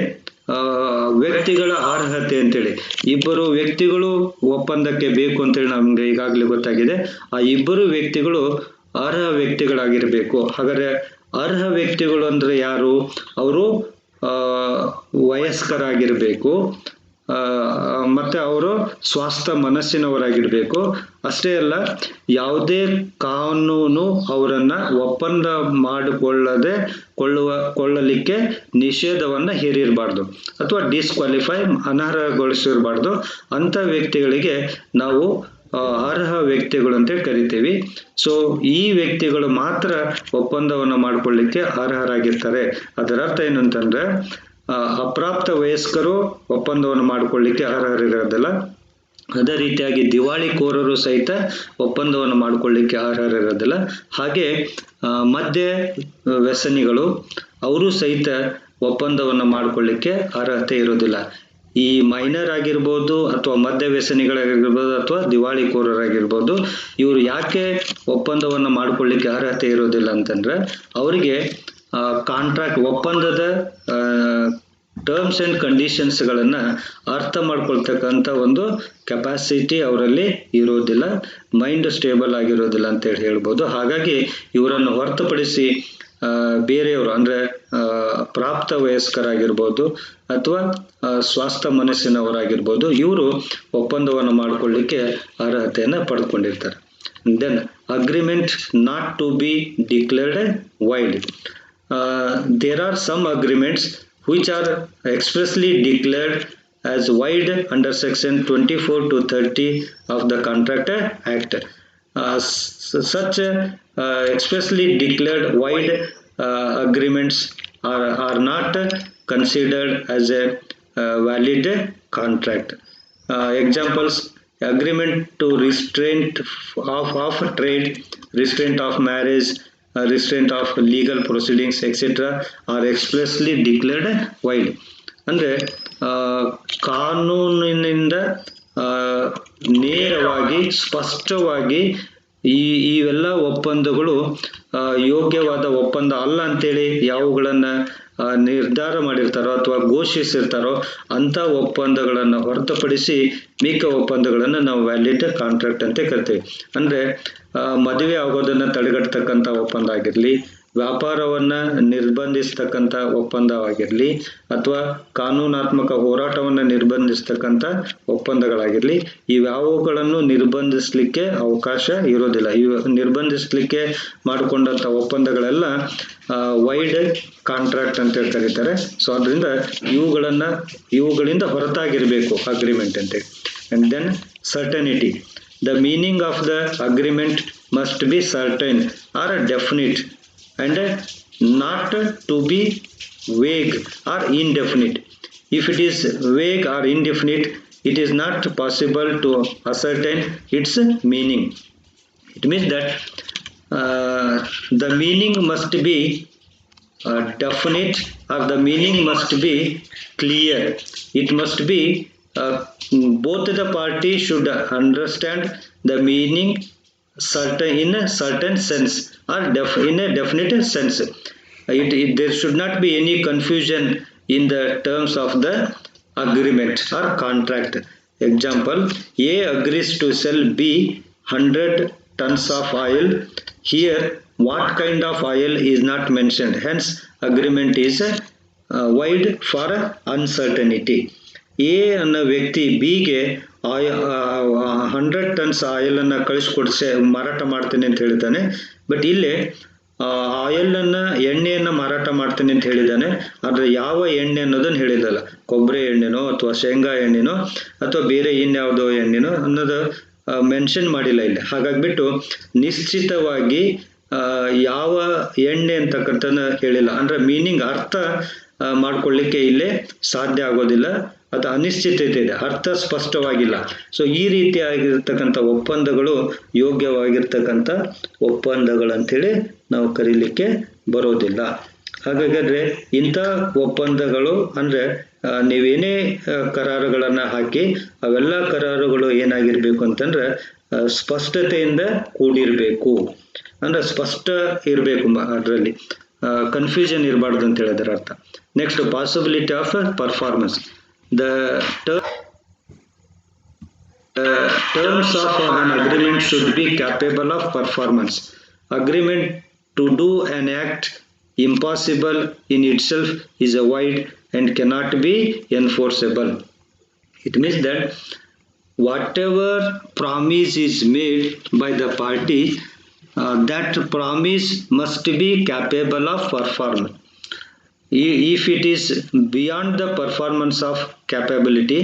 ವ್ಯಕ್ತಿಗಳ ಅರ್ಹತೆ ಅಂತೇಳಿ, ಇಬ್ಬರು ವ್ಯಕ್ತಿಗಳು ಒಪ್ಪಂದಕ್ಕೆ ಬೇಕು ಅಂತೇಳಿ ನಮ್ಗೆ ಈಗಾಗಲೇ ಗೊತ್ತಾಗಿದೆ. ಆ ಇಬ್ಬರು ವ್ಯಕ್ತಿಗಳು ಅರ್ಹ ವ್ಯಕ್ತಿಗಳಾಗಿರ್ಬೇಕು. ಹಾಗಾದ್ರೆ ಅರ್ಹ ವ್ಯಕ್ತಿಗಳು ಅಂದ್ರೆ ಯಾರು? ಅವರು ವಯಸ್ಕರಾಗಿರ್ಬೇಕು, ಮತ್ತೆ ಅವರು ಸ್ವಾಸ್ಥ್ಯ ಮನಸ್ಸಿನವರಾಗಿರ್ಬೇಕು. ಅಷ್ಟೇ ಅಲ್ಲ, ಯಾವುದೇ ಕಾನೂನು ಅವರನ್ನ ಒಪ್ಪಂದ ಕೊಳ್ಳಲಿಕ್ಕೆ ನಿಷೇಧವನ್ನ ಹೇರಿರಬಾರ್ದು ಅಥವಾ ಡಿಸ್ಕ್ವಾಲಿಫೈ ಅನರ್ಹಗೊಳಿಸಿರಬಾರ್ದು. ಅಂತ ವ್ಯಕ್ತಿಗಳಿಗೆ ನಾವು ಅರ್ಹ ವ್ಯಕ್ತಿಗಳು ಅಂತ ಕರಿತೀವಿ. ಸೊ ಈ ವ್ಯಕ್ತಿಗಳು ಮಾತ್ರ ಒಪ್ಪಂದವನ್ನು ಮಾಡಿಕೊಳ್ಳಿಕ್ಕೆ ಅರ್ಹರಾಗಿರ್ತಾರೆ. ಅದರ ಅರ್ಥ ಏನು ಅಂತಂದ್ರೆ ಅಪ್ರಾಪ್ತ ವಯಸ್ಕರು ಒಪ್ಪಂದವನ್ನು ಮಾಡಿಕೊಳ್ಳಿಕ್ಕೆ ಅರ್ಹರಿರೋದಿಲ್ಲ. ಅದೇ ರೀತಿಯಾಗಿ ದಿವಾಳಿಕೋರರು ಸಹಿತ ಒಪ್ಪಂದವನ್ನು ಮಾಡಿಕೊಳ್ಳಿಕ್ಕೆ ಅರ್ಹರಿರೋದಿಲ್ಲ. ಹಾಗೆ ಮದ್ಯ ವ್ಯಸನಿಗಳು ಅವರು ಸಹಿತ ಒಪ್ಪಂದವನ್ನು ಮಾಡಿಕೊಳ್ಳಿಕ್ಕೆ ಅರ್ಹತೆ ಇರೋದಿಲ್ಲ. ಈ ಮೈನರ್ ಆಗಿರ್ಬೋದು ಅಥವಾ ಮದ್ಯ ವ್ಯಸನಿಗಳಾಗಿರ್ಬೋದು ಅಥವಾ ದಿವಾಳಿಕೋರರಾಗಿರ್ಬೋದು, ಇವರು ಯಾಕೆ ಒಪ್ಪಂದವನ್ನು ಮಾಡಿಕೊಳ್ಳಿಕ್ಕೆ ಅರ್ಹತೆ ಇರೋದಿಲ್ಲ ಅಂತಂದ್ರೆ ಅವರಿಗೆ ಕಾಂಟ್ರಾಕ್ಟ್ ಒಪ್ಪಂದದ ಟರ್ಮ್ಸ್ ಅಂಡ್ ಕಂಡೀಷನ್ಸ್ಗಳನ್ನು ಅರ್ಥ ಮಾಡ್ಕೊಳ್ತಕ್ಕಂಥ ಒಂದು ಕೆಪಾಸಿಟಿ ಅವರಲ್ಲಿ ಇರೋದಿಲ್ಲ, ಮೈಂಡ್ ಸ್ಟೇಬಲ್ ಆಗಿರೋದಿಲ್ಲ ಅಂತೇಳಿ ಹೇಳ್ಬೋದು. ಹಾಗಾಗಿ ಇವರನ್ನು ಹೊರತುಪಡಿಸಿ ಬೇರೆಯವರು ಅಂದರೆ ಪ್ರಾಪ್ತ ವಯಸ್ಕರಾಗಿರ್ಬೋದು ಅಥವಾ ಸ್ವಾಸ್ಥ್ಯ ಮನಸ್ಸಿನವರಾಗಿರ್ಬೋದು, ಇವರು ಒಪ್ಪಂದವನ್ನು ಮಾಡಿಕೊಳ್ಳಿಕ್ಕೆ ಅರ್ಹತೆಯನ್ನು ಪಡೆದುಕೊಂಡಿರ್ತಾರೆ. Then agreement not to be declared void. there are some agreements which are expressly declared as void under section 24 to 30 of the Contract Act. Such expressly declared void agreements are not considered as a valid contract. Examples: agreement to restraint of trade, restraint of marriage, restraint of legal proceedings etc. are expressly declared void. ಅಂದರೆ ಕಾನೂನಿನಿಂದ ನೇರವಾಗಿ ಸ್ಪಷ್ಟವಾಗಿ ಇವೆಲ್ಲ ಒಪ್ಪಂದಗಳು ಯೋಗ್ಯವಾದ ಒಪ್ಪಂದ ಅಲ್ಲ ಅಂತೇಳಿ ಯಾವುಗಳನ್ನು ನಿರ್ಧಾರ ಮಾಡಿರ್ತಾರೋ ಅಥವಾ ಘೋಷಿಸಿರ್ತಾರೋ ಅಂಥ ಒಪ್ಪಂದಗಳನ್ನು ಹೊರತುಪಡಿಸಿ ಮಿಕ್ಕ ಒಪ್ಪಂದಗಳನ್ನು ನಾವು ವ್ಯಾಲಿಡ್ ಕಾಂಟ್ರಾಕ್ಟ್ ಅಂತ ಕರಿತೀವಿ. ಅಂದರೆ ಮದುವೆ ಆಗೋದನ್ನು ತಡೆಗಟ್ಟತಕ್ಕಂಥ ಒಪ್ಪಂದ ಆಗಿರಲಿ, ವ್ಯಾಪಾರವನ್ನು ನಿರ್ಬಂಧಿಸ್ತಕ್ಕಂಥ ಒಪ್ಪಂದವಾಗಿರಲಿ, ಅಥವಾ ಕಾನೂನಾತ್ಮಕ ಹೋರಾಟವನ್ನು ನಿರ್ಬಂಧಿಸ್ತಕ್ಕಂಥ ಒಪ್ಪಂದಗಳಾಗಿರಲಿ, ಇವ್ಯಾವುಗಳನ್ನು ನಿರ್ಬಂಧಿಸಲಿಕ್ಕೆ ಅವಕಾಶ ಇರೋದಿಲ್ಲ. ಇವು ನಿರ್ಬಂಧಿಸಲಿಕ್ಕೆ ಮಾಡಿಕೊಂಡಂಥ ಒಪ್ಪಂದಗಳೆಲ್ಲ ವೈಡ್ ಕಾಂಟ್ರಾಕ್ಟ್ ಅಂತ ಕರೀತಾರೆ. ಸೊ ಅದರಿಂದ ಇವುಗಳಿಂದ ಹೊರತಾಗಿರಬೇಕು ಅಗ್ರಿಮೆಂಟ್ ಅಂತೇಳಿ. And then certainty. The meaning of the agreement must be certain or definite and not to be vague or indefinite. If it is vague or indefinite, it is not possible to ascertain its meaning. It means that the meaning must be definite or the meaning must be clear. It must be both the parties should understand the meaning in a certain sense or in a definite sense. There should not be any confusion in the terms of the agreement or contract. Example, A agrees to sell B 100 tons of oil. Here what kind of oil is not mentioned, hence agreement is void for uncertainty. A ಅನ್ನೋ ವ್ಯಕ್ತಿ ಬಿಗೆ 100 tons ಆಯಿಲನ್ನು ಕಳಿಸ್ಕೊಡ್ಸಿ ಮಾರಾಟ ಮಾಡ್ತೀನಿ ಅಂತ ಹೇಳಿದ್ದಾನೆ. But ಇಲ್ಲಿ ಎಣ್ಣೆಯನ್ನು ಮಾರಾಟ ಮಾಡ್ತೀನಿ ಅಂತ ಹೇಳಿದ್ದಾನೆ. ಆದರೆ ಯಾವ ಎಣ್ಣೆ ಅನ್ನೋದನ್ನು ಹೇಳಿದಲ್ಲ, ಕೊಬ್ಬರಿ ಎಣ್ಣೆನೋ ಅಥವಾ ಶೇಂಗಾ ಎಣ್ಣೆನೋ ಅಥವಾ ಬೇರೆ ಇನ್ಯಾವುದೋ ಎಣ್ಣೆನೋ ಅನ್ನೋದು ಮೆನ್ಷನ್ ಮಾಡಿಲ್ಲ ಇಲ್ಲಿ. ಹಾಗಾಗಿಬಿಟ್ಟು ನಿಶ್ಚಿತವಾಗಿ ಯಾವ ಎಣ್ಣೆ ಅಂತಕ್ಕಂಥದ್ದು ಹೇಳಿಲ್ಲ. ಅಂದರೆ ಮೀನಿಂಗ್ ಅರ್ಥ ಮಾಡ್ಕೊಳ್ಳಿಕ್ಕೆ ಇಲ್ಲೇ ಸಾಧ್ಯ ಆಗೋದಿಲ್ಲ. ಅದು ಅನಿಶ್ಚಿತತೆ ಇದೆ, ಅರ್ಥ ಸ್ಪಷ್ಟವಾಗಿಲ್ಲ. ಸೊ ಈ ರೀತಿಯಾಗಿರ್ತಕ್ಕಂಥ ಒಪ್ಪಂದಗಳು ಯೋಗ್ಯವಾಗಿರ್ತಕ್ಕಂಥ ಒಪ್ಪಂದಗಳಂತೇಳಿ ನಾವು ಕರೀಲಿಕ್ಕೆ ಬರೋದಿಲ್ಲ. ಹಾಗಾದರೆ ಇಂಥ ಒಪ್ಪಂದಗಳು ಅಂದರೆ ನೀವೇನೇ ಕರಾರುಗಳನ್ನು ಹಾಕಿ ಅವೆಲ್ಲ ಕರಾರುಗಳು ಏನಾಗಿರಬೇಕು ಅಂತಂದ್ರೆ ಸ್ಪಷ್ಟತೆಯಿಂದ ಕೂಡಿರಬೇಕು. ಅಂದರೆ ಸ್ಪಷ್ಟ ಇರಬೇಕು, ಅದರಲ್ಲಿ ಕನ್ಫ್ಯೂಷನ್ ಇರಬಾರ್ದು ಅಂತ ಹೇಳಿದ್ರೆ ಅರ್ಥ. Next, possibility of performance. The terms of an agreement should be capable of performance. Agreement to do an act impossible in itself is void and cannot be enforceable. It means that whatever promise is made by the party, that promise must be capable of performance. If it is beyond the performance of capability,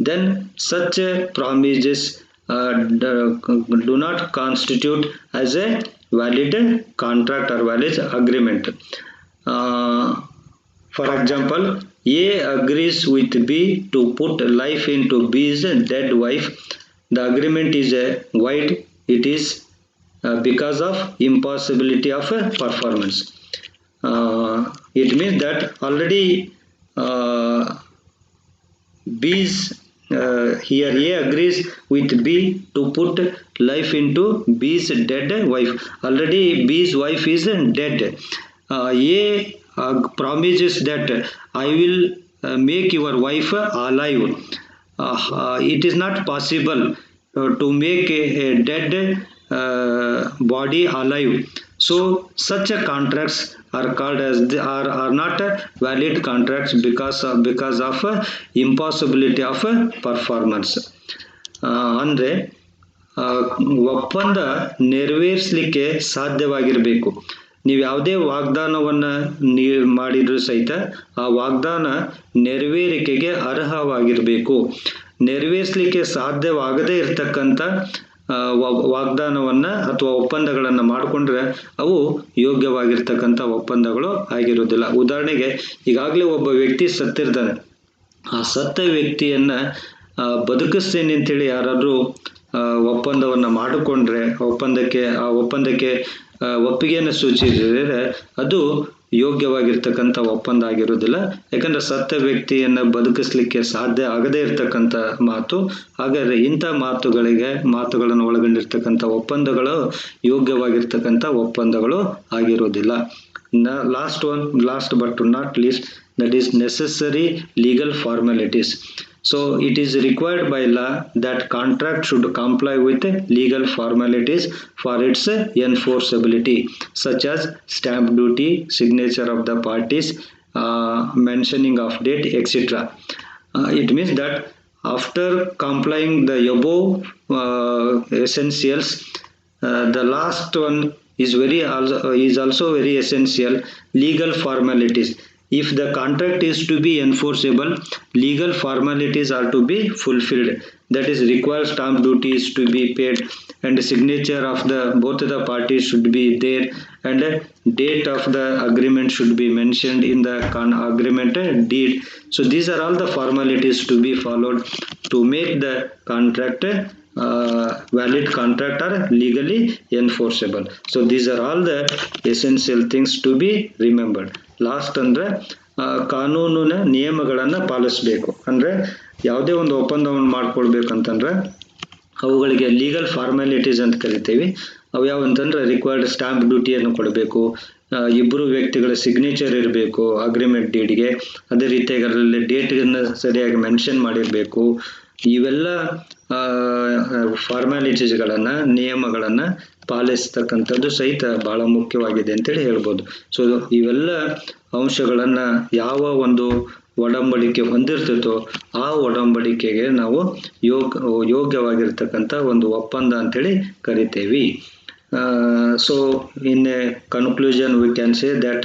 then such promises do not constitute as a valid contract or valid agreement. For example, A agrees with B to put life into B's dead wife. The agreement is void. It is because of impossibility of performance. It means that already B's here A agrees with B to put life into B's dead wife. Already B's wife is dead. A promises that I will make your wife alive. It is not possible to make a dead body alive. So such contracts are called as are not valid contracts because of impossibility of performance. ಅಂದರೆ ಒಪ್ಪಂದ ನೆರವೇರಿಸಲಿಕ್ಕೆ ಸಾಧ್ಯವಾಗಿರಬೇಕು. ನೀವು ಯಾವುದೇ ವಾಗ್ದಾನವನ್ನು ಮಾಡಿದರೂ ಸಹಿತ ಆ ವಾಗ್ದಾನ ನೆರವೇರಿಕೆಗೆ ಅರ್ಹವಾಗಿರಬೇಕು. ನೆರವೇರಿಸಲಿಕ್ಕೆ ಸಾಧ್ಯವಾಗದೇ ಇರತಕ್ಕಂಥ ವಾಗ್ದಾನವನ್ನು ಅಥವಾ ಒಪ್ಪಂದಗಳನ್ನು ಮಾಡಿಕೊಂಡ್ರೆ ಅವು ಯೋಗ್ಯವಾಗಿರ್ತಕ್ಕಂಥ ಒಪ್ಪಂದಗಳು ಆಗಿರೋದಿಲ್ಲ. ಉದಾಹರಣೆಗೆ, ಈಗಾಗಲೇ ಒಬ್ಬ ವ್ಯಕ್ತಿ ಸತ್ತಿರ್ತಾನೆ. ಆ ಸತ್ತ ವ್ಯಕ್ತಿಯನ್ನು ಬದುಕಿಸ್ತೇನೆ ಅಂತೇಳಿ ಯಾರಾದರೂ ಒಪ್ಪಂದವನ್ನು ಮಾಡಿಕೊಂಡ್ರೆ ಒಪ್ಪಂದಕ್ಕೆ ಒಪ್ಪಿಗೆಯನ್ನು ಸೂಚಿಸಿದರೆ ಅದು ಯೋಗ್ಯವಾಗಿರ್ತಕ್ಕಂಥ ಒಪ್ಪಂದ ಆಗಿರುವುದಿಲ್ಲ. ಯಾಕಂದ್ರೆ ಸತ್ತ ವ್ಯಕ್ತಿಯನ್ನು ಬದುಕಿಸ್ಲಿಕ್ಕೆ ಸಾಧ್ಯ ಆಗದೇ ಇರತಕ್ಕಂಥ ಮಾತು. ಹಾಗಾದರೆ ಇಂಥ ಮಾತುಗಳನ್ನು ಒಳಗೊಂಡಿರ್ತಕ್ಕಂಥ ಒಪ್ಪಂದಗಳು ಯೋಗ್ಯವಾಗಿರ್ತಕ್ಕಂಥ ಒಪ್ಪಂದಗಳು ಆಗಿರುವುದಿಲ್ಲ. Last but not least, that is necessary legal formalities. So it is required by law that contract should comply with legal formalities for its enforceability, such as stamp duty, signature of the parties, mentioning of date, etc. It means that after complying the above essentials, the last one is also very essential, legal formalities. If the contract is to be enforceable, legal formalities are to be fulfilled. That is, required stamp duty is to be paid, and signature of both the parties should be there, and date of the agreement should be mentioned in the agreement deed. So these are all the formalities to be followed to make the contract valid contract or legally enforceable. So these are all the essential things to be remembered. Last ಅಂದ್ರೆ ಕಾನೂನಿನ ನಿಯಮಗಳನ್ನು ಪಾಲಿಸಬೇಕು. ಅಂದ್ರೆ ಯಾವುದೇ ಒಂದು ಒಪ್ಪಂದವನ್ನು ಮಾಡ್ಕೊಳ್ಬೇಕಂತಂದ್ರೆ ಅವುಗಳಿಗೆ legal formalities ಅಂತ ಕರಿತೀವಿ. ಅವು ಯಾವ ಅಂತಂದ್ರೆ ರಿಕ್ವೈರ್ಡ್ ಸ್ಟಾಂಪ್ ಡ್ಯೂಟಿಯನ್ನು ಕೊಡಬೇಕು, ಇಬ್ಬರು ವ್ಯಕ್ತಿಗಳ ಸಿಗ್ನೇಚರ್ ಇರಬೇಕು ಅಗ್ರಿಮೆಂಟ್ ಡೀಡ್ಗೆ, ಅದೇ ರೀತಿಯಾಗಿ ಅದರಲ್ಲಿ ಡೇಟನ್ನು ಸರಿಯಾಗಿ ಮೆನ್ಷನ್ ಮಾಡಿರಬೇಕು. ಇವೆಲ್ಲ ಫಾರ್ಮಾಲಿಟೀಸ್ಗಳನ್ನು ನಿಯಮಗಳನ್ನು ಪಾಲಿಸ್ತಕ್ಕಂಥದ್ದು ಸಹಿತ ಬಹಳ ಮುಖ್ಯವಾಗಿದೆ ಅಂತೇಳಿ ಹೇಳ್ಬೋದು. ಸೊ ಇವೆಲ್ಲ ಅಂಶಗಳನ್ನು ಯಾವ ಒಂದು ಒಡಂಬಡಿಕೆ ಹೊಂದಿರ್ತೈತೋ ಆ ಒಡಂಬಡಿಕೆಗೆ ನಾವು ಯೋಗ್ಯವಾಗಿರ್ತಕ್ಕಂಥ ಒಂದು ಒಪ್ಪಂದ ಅಂತೇಳಿ ಕರಿತೇವಿ. So in a conclusion we can say that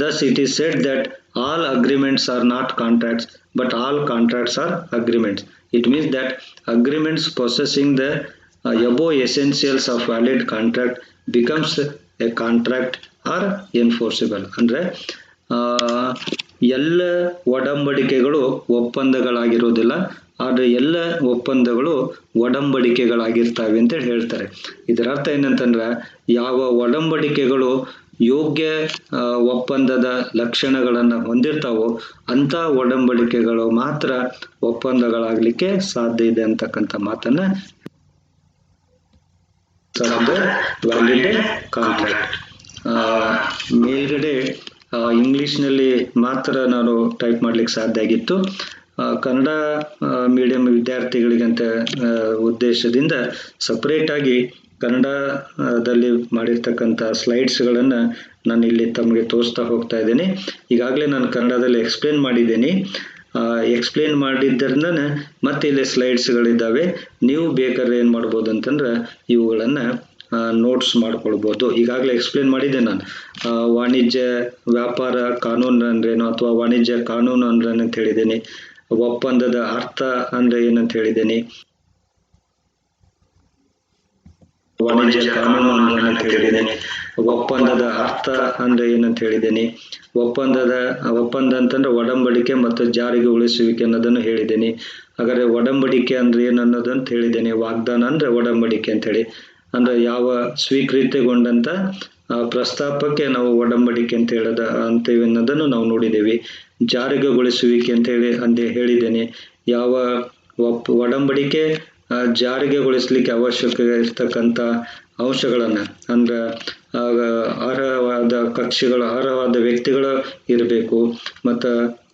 thus it is said that all agreements are not contracts, but all contracts are agreements. It means that agreements possessing the above essentials of valid contract becomes a contract or enforceable. ಅಂದ್ರೆ ಎಲ್ಲ ಒಡಂಬಡಿಕೆಗಳು ಒಪ್ಪಂದಗಳಾಗಿರೋದಿಲ್ಲ, ಆದರೆ ಎಲ್ಲ ಒಪ್ಪಂದಗಳು ಒಡಂಬಡಿಕೆಗಳಾಗಿರ್ತವೆ ಅಂತೇಳಿ ಹೇಳ್ತಾರೆ. ಇದರ ಅರ್ಥ ಏನಂತಂದ್ರೆ ಯಾವ ಒಡಂಬಡಿಕೆಗಳು ಯೋಗ್ಯ ಒಪ್ಪಂದದ ಲಕ್ಷಣಗಳನ್ನು ಹೊಂದಿರ್ತಾವೋ ಅಂಥ ಒಡಂಬಡಿಕೆಗಳು ಮಾತ್ರ ಒಪ್ಪಂದಗಳಾಗಲಿಕ್ಕೆ ಸಾಧ್ಯ ಇದೆ ಅಂತಕ್ಕಂಥ ಮಾತನ್ನ ವ್ಯಾಲಿಡ್ ಕಾಂಟ್ರಾಕ್ಟ್. ಮೇಲ್ಗಡೆ ಇಂಗ್ಲಿಷ್ನಲ್ಲಿ ಮಾತ್ರ ನಾನು ಟೈಪ್ ಮಾಡ್ಲಿಕ್ಕೆ ಸಾಧ್ಯ ಆಗಿತ್ತು. ಕನ್ನಡ ಮೀಡಿಯಂ ವಿದ್ಯಾರ್ಥಿಗಳಿಗಂತ ಉದ್ದೇಶದಿಂದ ಸಪ್ರೇಟಾಗಿ ಕನ್ನಡದಲ್ಲಿ ಮಾಡಿರ್ತಕ್ಕಂಥ ಸ್ಲೈಡ್ಸ್ಗಳನ್ನು ನಾನು ಇಲ್ಲಿ ತಮಗೆ ತೋರಿಸ್ತಾ ಹೋಗ್ತಾ ಇದ್ದೀನಿ. ಈಗಾಗಲೇ ನಾನು ಕನ್ನಡದಲ್ಲಿ ಎಕ್ಸ್ಪ್ಲೇನ್ ಮಾಡಿದ್ದೀನಿ. ಎಕ್ಸ್ಪ್ಲೇನ್ ಮಾಡಿದ್ದರಿಂದ ಮತ್ತೆ ಇಲ್ಲಿ ಸ್ಲೈಡ್ಸ್ಗಳಿದ್ದಾವೆ. ನೀವು ಬೇಕಾದ್ರೆ ಏನು ಮಾಡ್ಬೋದು ಅಂತಂದ್ರೆ ಇವುಗಳನ್ನು ನೋಟ್ಸ್ ಮಾಡ್ಕೊಳ್ಬೋದು. ಈಗಾಗಲೇ ಎಕ್ಸ್ಪ್ಲೇನ್ ಮಾಡಿದ್ದೆ ನಾನು. ವಾಣಿಜ್ಯ ವ್ಯಾಪಾರ ಕಾನೂನು ಅಂದ್ರೇನು ಅಥವಾ ವಾಣಿಜ್ಯ ಕಾನೂನು ಅಂದ್ರೇನು ಅಂತ ಹೇಳಿದ್ದೀನಿ. ಒಪ್ಪಂದದ ಅರ್ಥ ಅಂದ್ರೆ ಏನಂತ ಹೇಳಿದ್ದೀನಿ. ವಾಣಿಜ್ಯ ಕಾನೂನು ಅಂದ್ರೆ ಅಂತ ಹೇಳಿದ್ದೀನಿ. ಒಪ್ಪಂದದ ಅರ್ಥ ಅಂದ್ರೆ ಏನಂತ ಹೇಳಿದ್ದೀನಿ. ಒಪ್ಪಂದ ಅಂತಂದ್ರೆ ಒಡಂಬಡಿಕೆ ಮತ್ತು ಜಾರಿಗೊಳಿಸುವಿಕೆ ಅನ್ನೋದನ್ನು ಹೇಳಿದ್ದೀನಿ. ಹಾಗಾದ್ರೆ ಒಡಂಬಡಿಕೆ ಅಂದ್ರೆ ಏನು ಅನ್ನೋದಂತ ಹೇಳಿದ್ದೇನೆ. ವಾಗ್ದಾನ ಅಂದ್ರೆ ಒಡಂಬಡಿಕೆ ಅಂತ ಹೇಳಿ, ಅಂದ್ರೆ ಯಾವ ಸ್ವೀಕೃತಿಗೊಂಡಂತ ಪ್ರಸ್ತಾಪಕ್ಕೆ ನಾವು ಒಡಂಬಡಿಕೆ ಅಂತ ಅಂತೀವಿ ಅನ್ನೋದನ್ನು ನಾವು ನೋಡಿದ್ದೇವೆ. ಜಾರಿಗೊಳಿಸುವಿಕೆ ಅಂತ ಹೇಳಿದ್ದೇನೆ. ಯಾವ ಒಡಂಬಡಿಕೆ ಜಾರಿಗೊಳಿಸ್ಲಿಕ್ಕೆ ಅವಶ್ಯಕ ಇರ್ತಕ್ಕಂಥ ಅಂಶಗಳನ್ನು ಅಂದ್ರೆ ಅರ್ಹವಾದ ಕಕ್ಷಿಗಳು, ಅರ್ಹವಾದ ವ್ಯಕ್ತಿಗಳು ಇರಬೇಕು, ಮತ್ತು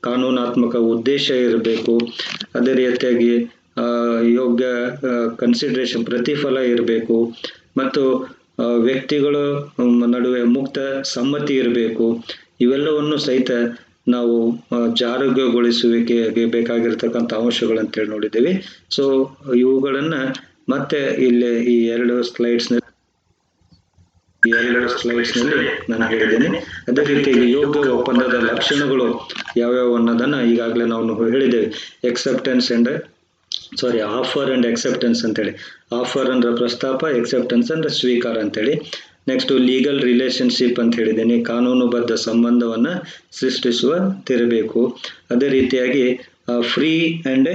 ಕಾನೂನಾತ್ಮಕ ಉದ್ದೇಶ ಇರಬೇಕು. ಅದೇ ರೀತಿಯಾಗಿ ಯೋಗ್ಯ ಕನ್ಸಿಡರೇಷನ್ ಪ್ರತಿಫಲ ಇರಬೇಕು, ಮತ್ತು ವ್ಯಕ್ತಿಗಳ ನಡುವೆ ಮುಕ್ತ ಸಮ್ಮತಿ ಇರಬೇಕು. ಇವೆಲ್ಲವನ್ನು ಸಹಿತ ನಾವು ಜಾರಿಗೊಳಿಸುವಿಕೆಗೆ ಬೇಕಾಗಿರ್ತಕ್ಕಂಥ ಅಂಶಗಳು ಅಂತೇಳಿ ನೋಡಿದ್ದೀವಿ. ಸೊ ಇವುಗಳನ್ನು ಮತ್ತೆ ಇಲ್ಲಿ ಈ ಎರಡು ಸ್ಲೈಡ್ಸ್ನಲ್ಲಿ ನಾನು ಹೇಳಿದ್ದೇನೆ. ಅದೇ ರೀತಿಯಾಗಿ ಯೋಗ್ಯ ಒಪ್ಪಂದದ ಲಕ್ಷಣಗಳು ಯಾವ್ಯಾವ ಅನ್ನೋದನ್ನ ಈಗಾಗಲೇ ನಾವು ಹೇಳಿದ್ದೇವೆ. ಆಫರ್ ಅಂಡ್ ಎಕ್ಸೆಪ್ಟೆನ್ಸ್ ಅಂತೇಳಿ. ಆಫರ್ ಅಂದ್ರೆ ಪ್ರಸ್ತಾಪ, ಎಕ್ಸೆಪ್ಟೆನ್ಸ್ ಅಂದ್ರೆ ಸ್ವೀಕಾರ ಅಂತೇಳಿ. ನೆಕ್ಸ್ಟ್ ಲೀಗಲ್ ರಿಲೇಶನ್ಶಿಪ್ ಅಂತ ಹೇಳಿದ್ದೀನಿ. ಕಾನೂನುಬದ್ಧ ಸಂಬಂಧವನ್ನು ಸೃಷ್ಟಿಸುವ ತಿರಬೇಕು. ಅದೇ ರೀತಿಯಾಗಿ ಫ್ರೀ ಅಂಡ್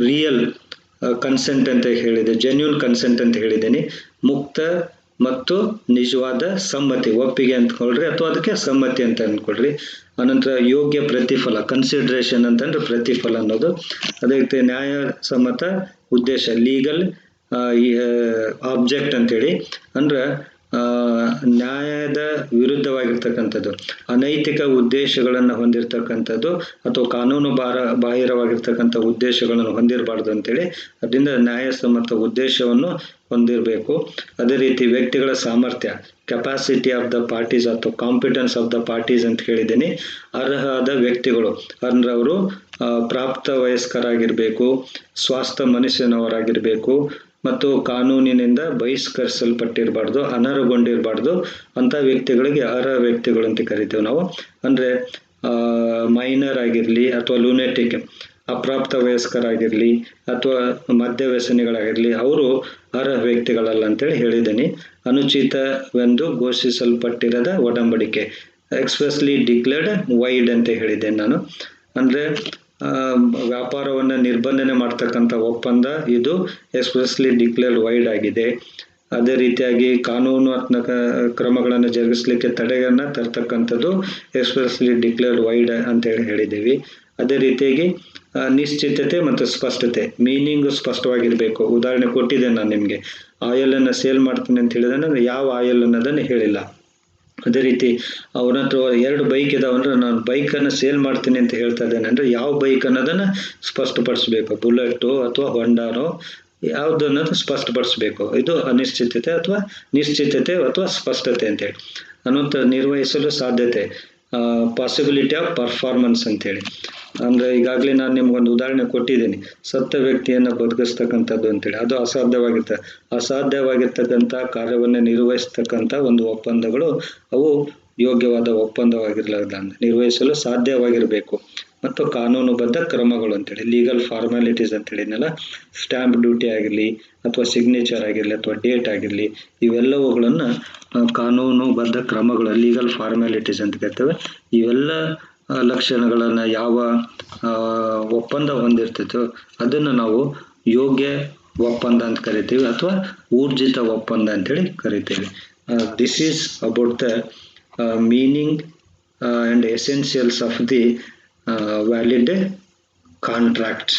ರಿಯಲ್ ಕನ್ಸೆಂಟ್ ಅಂತ ಹೇಳಿದೆ, ಜೆನ್ಯೂನ್ ಕನ್ಸೆಂಟ್ ಅಂತ ಹೇಳಿದ್ದೀನಿ. ಮುಕ್ತ ಮತ್ತು ನಿಜವಾದ ಸಮ್ಮತಿ, ಒಪ್ಪಿಗೆ ಅಂದ್ಕೊಳ್ರಿ ಅಥವಾ ಅದಕ್ಕೆ ಸಮ್ಮತಿ ಅಂತ ಅಂದ್ಕೊಳ್ರಿ. ಅನಂತರ ಯೋಗ್ಯ ಪ್ರತಿಫಲ, ಕನ್ಸಿಡರೇಷನ್ ಅಂತಂದ್ರೆ ಪ್ರತಿಫಲ ಅನ್ನೋದು. ಅದೇ ರೀತಿ ನ್ಯಾಯಸಮ್ಮತ ಉದ್ದೇಶ, ಲೀಗಲ್ ಆಬ್ಜೆಕ್ಟ್ ಅಂತೇಳಿ, ಅಂದ್ರೆ ನ್ಯಾಯದ ವಿರುದ್ಧವಾಗಿರ್ತಕ್ಕಂಥದ್ದು, ಅನೈತಿಕ ಉದ್ದೇಶಗಳನ್ನು ಹೊಂದಿರತಕ್ಕಂಥದ್ದು ಅಥವಾ ಕಾನೂನು ಬಾಹಿರವಾಗಿರ್ತಕ್ಕಂಥ ಉದ್ದೇಶಗಳನ್ನು ಹೊಂದಿರಬಾರ್ದು ಅಂತೇಳಿ, ಅದರಿಂದ ನ್ಯಾಯಸಮ್ಮತ ಉದ್ದೇಶವನ್ನು ಹೊಂದಿರಬೇಕು. ಅದೇ ರೀತಿ ವ್ಯಕ್ತಿಗಳ ಸಾಮರ್ಥ್ಯ, ಕೆಪಾಸಿಟಿ ಆಫ್ ದ ಪಾರ್ಟೀಸ್ ಅಥವಾ ಕಾಂಪಿಟೆನ್ಸ್ ಆಫ್ ದ ಪಾರ್ಟೀಸ್ ಅಂತ ಹೇಳಿದ್ದೀನಿ. ಅರ್ಹವಾದ ವ್ಯಕ್ತಿಗಳು ಅಂದ್ರೆ ಅವರು ಪ್ರಾಪ್ತ ವಯಸ್ಕರಾಗಿರಬೇಕು, ಸ್ವಾಸ್ಥ್ಯ ಮನಸ್ಸಿನವರಾಗಿರಬೇಕು ಮತ್ತು ಕಾನೂನಿನಿಂದ ಬಹಿಷ್ಕರಿಸಲ್ಪಟ್ಟಿರಬಾರ್ದು, ಅನರ್ಹಗೊಂಡಿರಬಾರ್ದು. ಅಂಥ ವ್ಯಕ್ತಿಗಳಿಗೆ ಅರ್ಹ ವ್ಯಕ್ತಿಗಳು ಅಂತ ಕರಿತೇವೆ ನಾವು. ಅಂದರೆ ಮೈನರ್ ಆಗಿರಲಿ ಅಥವಾ ಲೂನೆಟಿಕ್, ಅಪ್ರಾಪ್ತ ವಯಸ್ಕರಾಗಿರಲಿ ಅಥವಾ ಮದ್ಯ ವ್ಯಸನಿಗಳಾಗಿರಲಿ, ಅವರು ಅರ್ಹ ವ್ಯಕ್ತಿಗಳಲ್ಲ ಅಂತೇಳಿ ಹೇಳಿದ್ದೀನಿ. ಅನುಚಿತವೆಂದು ಘೋಷಿಸಲ್ಪಟ್ಟಿರದ ಒಡಂಬಡಿಕೆ, ಎಕ್ಸ್ಪ್ರೆಸ್ಲಿ ಡಿಕ್ಲೇರ್ಡ್ ವೈಡ್ ಅಂತ ಹೇಳಿದ್ದೇನೆ ನಾನು. ಅಂದರೆ ವ್ಯಾಪಾರವನ್ನು ನಿರ್ಬಂಧನೆ ಮಾಡ್ತಕ್ಕಂಥ ಒಪ್ಪಂದ ಇದು ಎಕ್ಸ್ಪ್ರೆಸ್ಲಿ ಡಿಕ್ಲೇರ್ಡ್ ವೈಡ್ ಆಗಿದೆ. ಅದೇ ರೀತಿಯಾಗಿ ಕಾನೂನಾತ್ಮಕ ಕ್ರಮಗಳನ್ನು ಜರುಗಿಸಲಿಕ್ಕೆ ತಡೆಯನ್ನು ತರ್ತಕ್ಕಂಥದ್ದು ಎಕ್ಸ್ಪ್ರೆಸ್ಲಿ ಡಿಕ್ಲೇರ್ಡ್ ವೈಡ್ ಅಂತೇಳಿ ಹೇಳಿದ್ದೀವಿ. ಅದೇ ರೀತಿಯಾಗಿ ನಿಶ್ಚಿತತೆ ಮತ್ತು ಸ್ಪಷ್ಟತೆ, ಮೀನಿಂಗು ಸ್ಪಷ್ಟವಾಗಿರಬೇಕು. ಉದಾಹರಣೆ ಕೊಟ್ಟಿದ್ದೇನೆ ನಾನು ನಿಮಗೆ, ಆಯಿಲನ್ನು ಸೇಲ್ ಮಾಡ್ತೀನಿ ಅಂತ ಹೇಳಿದ್ರೆ ಯಾವ ಆಯಿಲ್ ಅನ್ನೋದನ್ನು ಹೇಳಿಲ್ಲ. ಅದೇ ರೀತಿ ಅವನ ಹತ್ರ 2 ಬೈಕ್ ಇದಾವಂದ್ರೆ ನಾನು ಬೈಕನ್ನು ಸೇಲ್ ಮಾಡ್ತೀನಿ ಅಂತ ಹೇಳ್ತಾ ಇದ್ದೇನೆ ಅಂದರೆ ಯಾವ ಬೈಕ್ ಅನ್ನೋದನ್ನು ಸ್ಪಷ್ಟಪಡಿಸ್ಬೇಕು, ಬುಲೆಟು ಅಥವಾ ಹೊಂಡಾನೋ ಯಾವುದು ಅನ್ನೋದು ಸ್ಪಷ್ಟಪಡಿಸ್ಬೇಕು. ಇದು ಅನಿಶ್ಚಿತತೆ ಅಥವಾ ನಿಶ್ಚಿತತೆ ಅಥವಾ ಸ್ಪಷ್ಟತೆ ಅಂತೇಳಿ. ಅನಂತರ ನಿರ್ವಹಿಸಲು ಸಾಧ್ಯತೆ, ಪಾಸಿಬಿಲಿಟಿ ಆಫ್ ಪರ್ಫಾರ್ಮೆನ್ಸ್ ಅಂತೇಳಿ. ಅಂದರೆ ಈಗಾಗಲೇ ನಾನು ನಿಮ್ಗೊಂದು ಉದಾಹರಣೆ ಕೊಟ್ಟಿದ್ದೀನಿ, ಸತ್ತ ವ್ಯಕ್ತಿಯನ್ನು ಬದುಕಿಸ್ತಕ್ಕಂಥದ್ದು ಅಂತೇಳಿ. ಅದು ಅಸಾಧ್ಯವಾಗಿರ್ತಕ್ಕಂಥ ಕಾರ್ಯವನ್ನು ನಿರ್ವಹಿಸ್ತಕ್ಕಂಥ ಒಂದು ಒಪ್ಪಂದಗಳು ಅವು ಯೋಗ್ಯವಾದ ಒಪ್ಪಂದವಾಗಿರಲಾರ್ದ, ನಿರ್ವಹಿಸಲು ಸಾಧ್ಯವಾಗಿರಬೇಕು. ಮತ್ತು ಕಾನೂನುಬದ್ಧ ಕ್ರಮಗಳು ಅಂತೇಳಿ, ಲೀಗಲ್ ಫಾರ್ಮ್ಯಾಲಿಟೀಸ್ ಅಂತೇಳಿದ್ನಲ್ಲ, ಸ್ಟ್ಯಾಂಪ್ ಡ್ಯೂಟಿ ಆಗಿರಲಿ ಅಥವಾ ಸಿಗ್ನೇಚರ್ ಆಗಿರಲಿ ಅಥವಾ ಡೇಟ್ ಆಗಿರಲಿ, ಇವೆಲ್ಲವುಗಳನ್ನು ಕಾನೂನುಬದ್ಧ ಕ್ರಮಗಳು, ಲೀಗಲ್ ಫಾರ್ಮ್ಯಾಲಿಟೀಸ್ ಅಂತ ಕರಿತೇವೆ. ಇವೆಲ್ಲ ಲಕ್ಷಣಗಳನ್ನು ಯಾವ ಒಪ್ಪಂದ ಹೊಂದಿರ್ತೈತೋ ಅದನ್ನು ನಾವು ಯೋಗ್ಯ ಒಪ್ಪಂದ ಅಂತ ಕರಿತೀವಿ ಅಥವಾ ಊರ್ಜಿತ ಒಪ್ಪಂದ ಅಂತೇಳಿ ಕರಿತೀವಿ. This is about the meaning and essentials of the valid contract.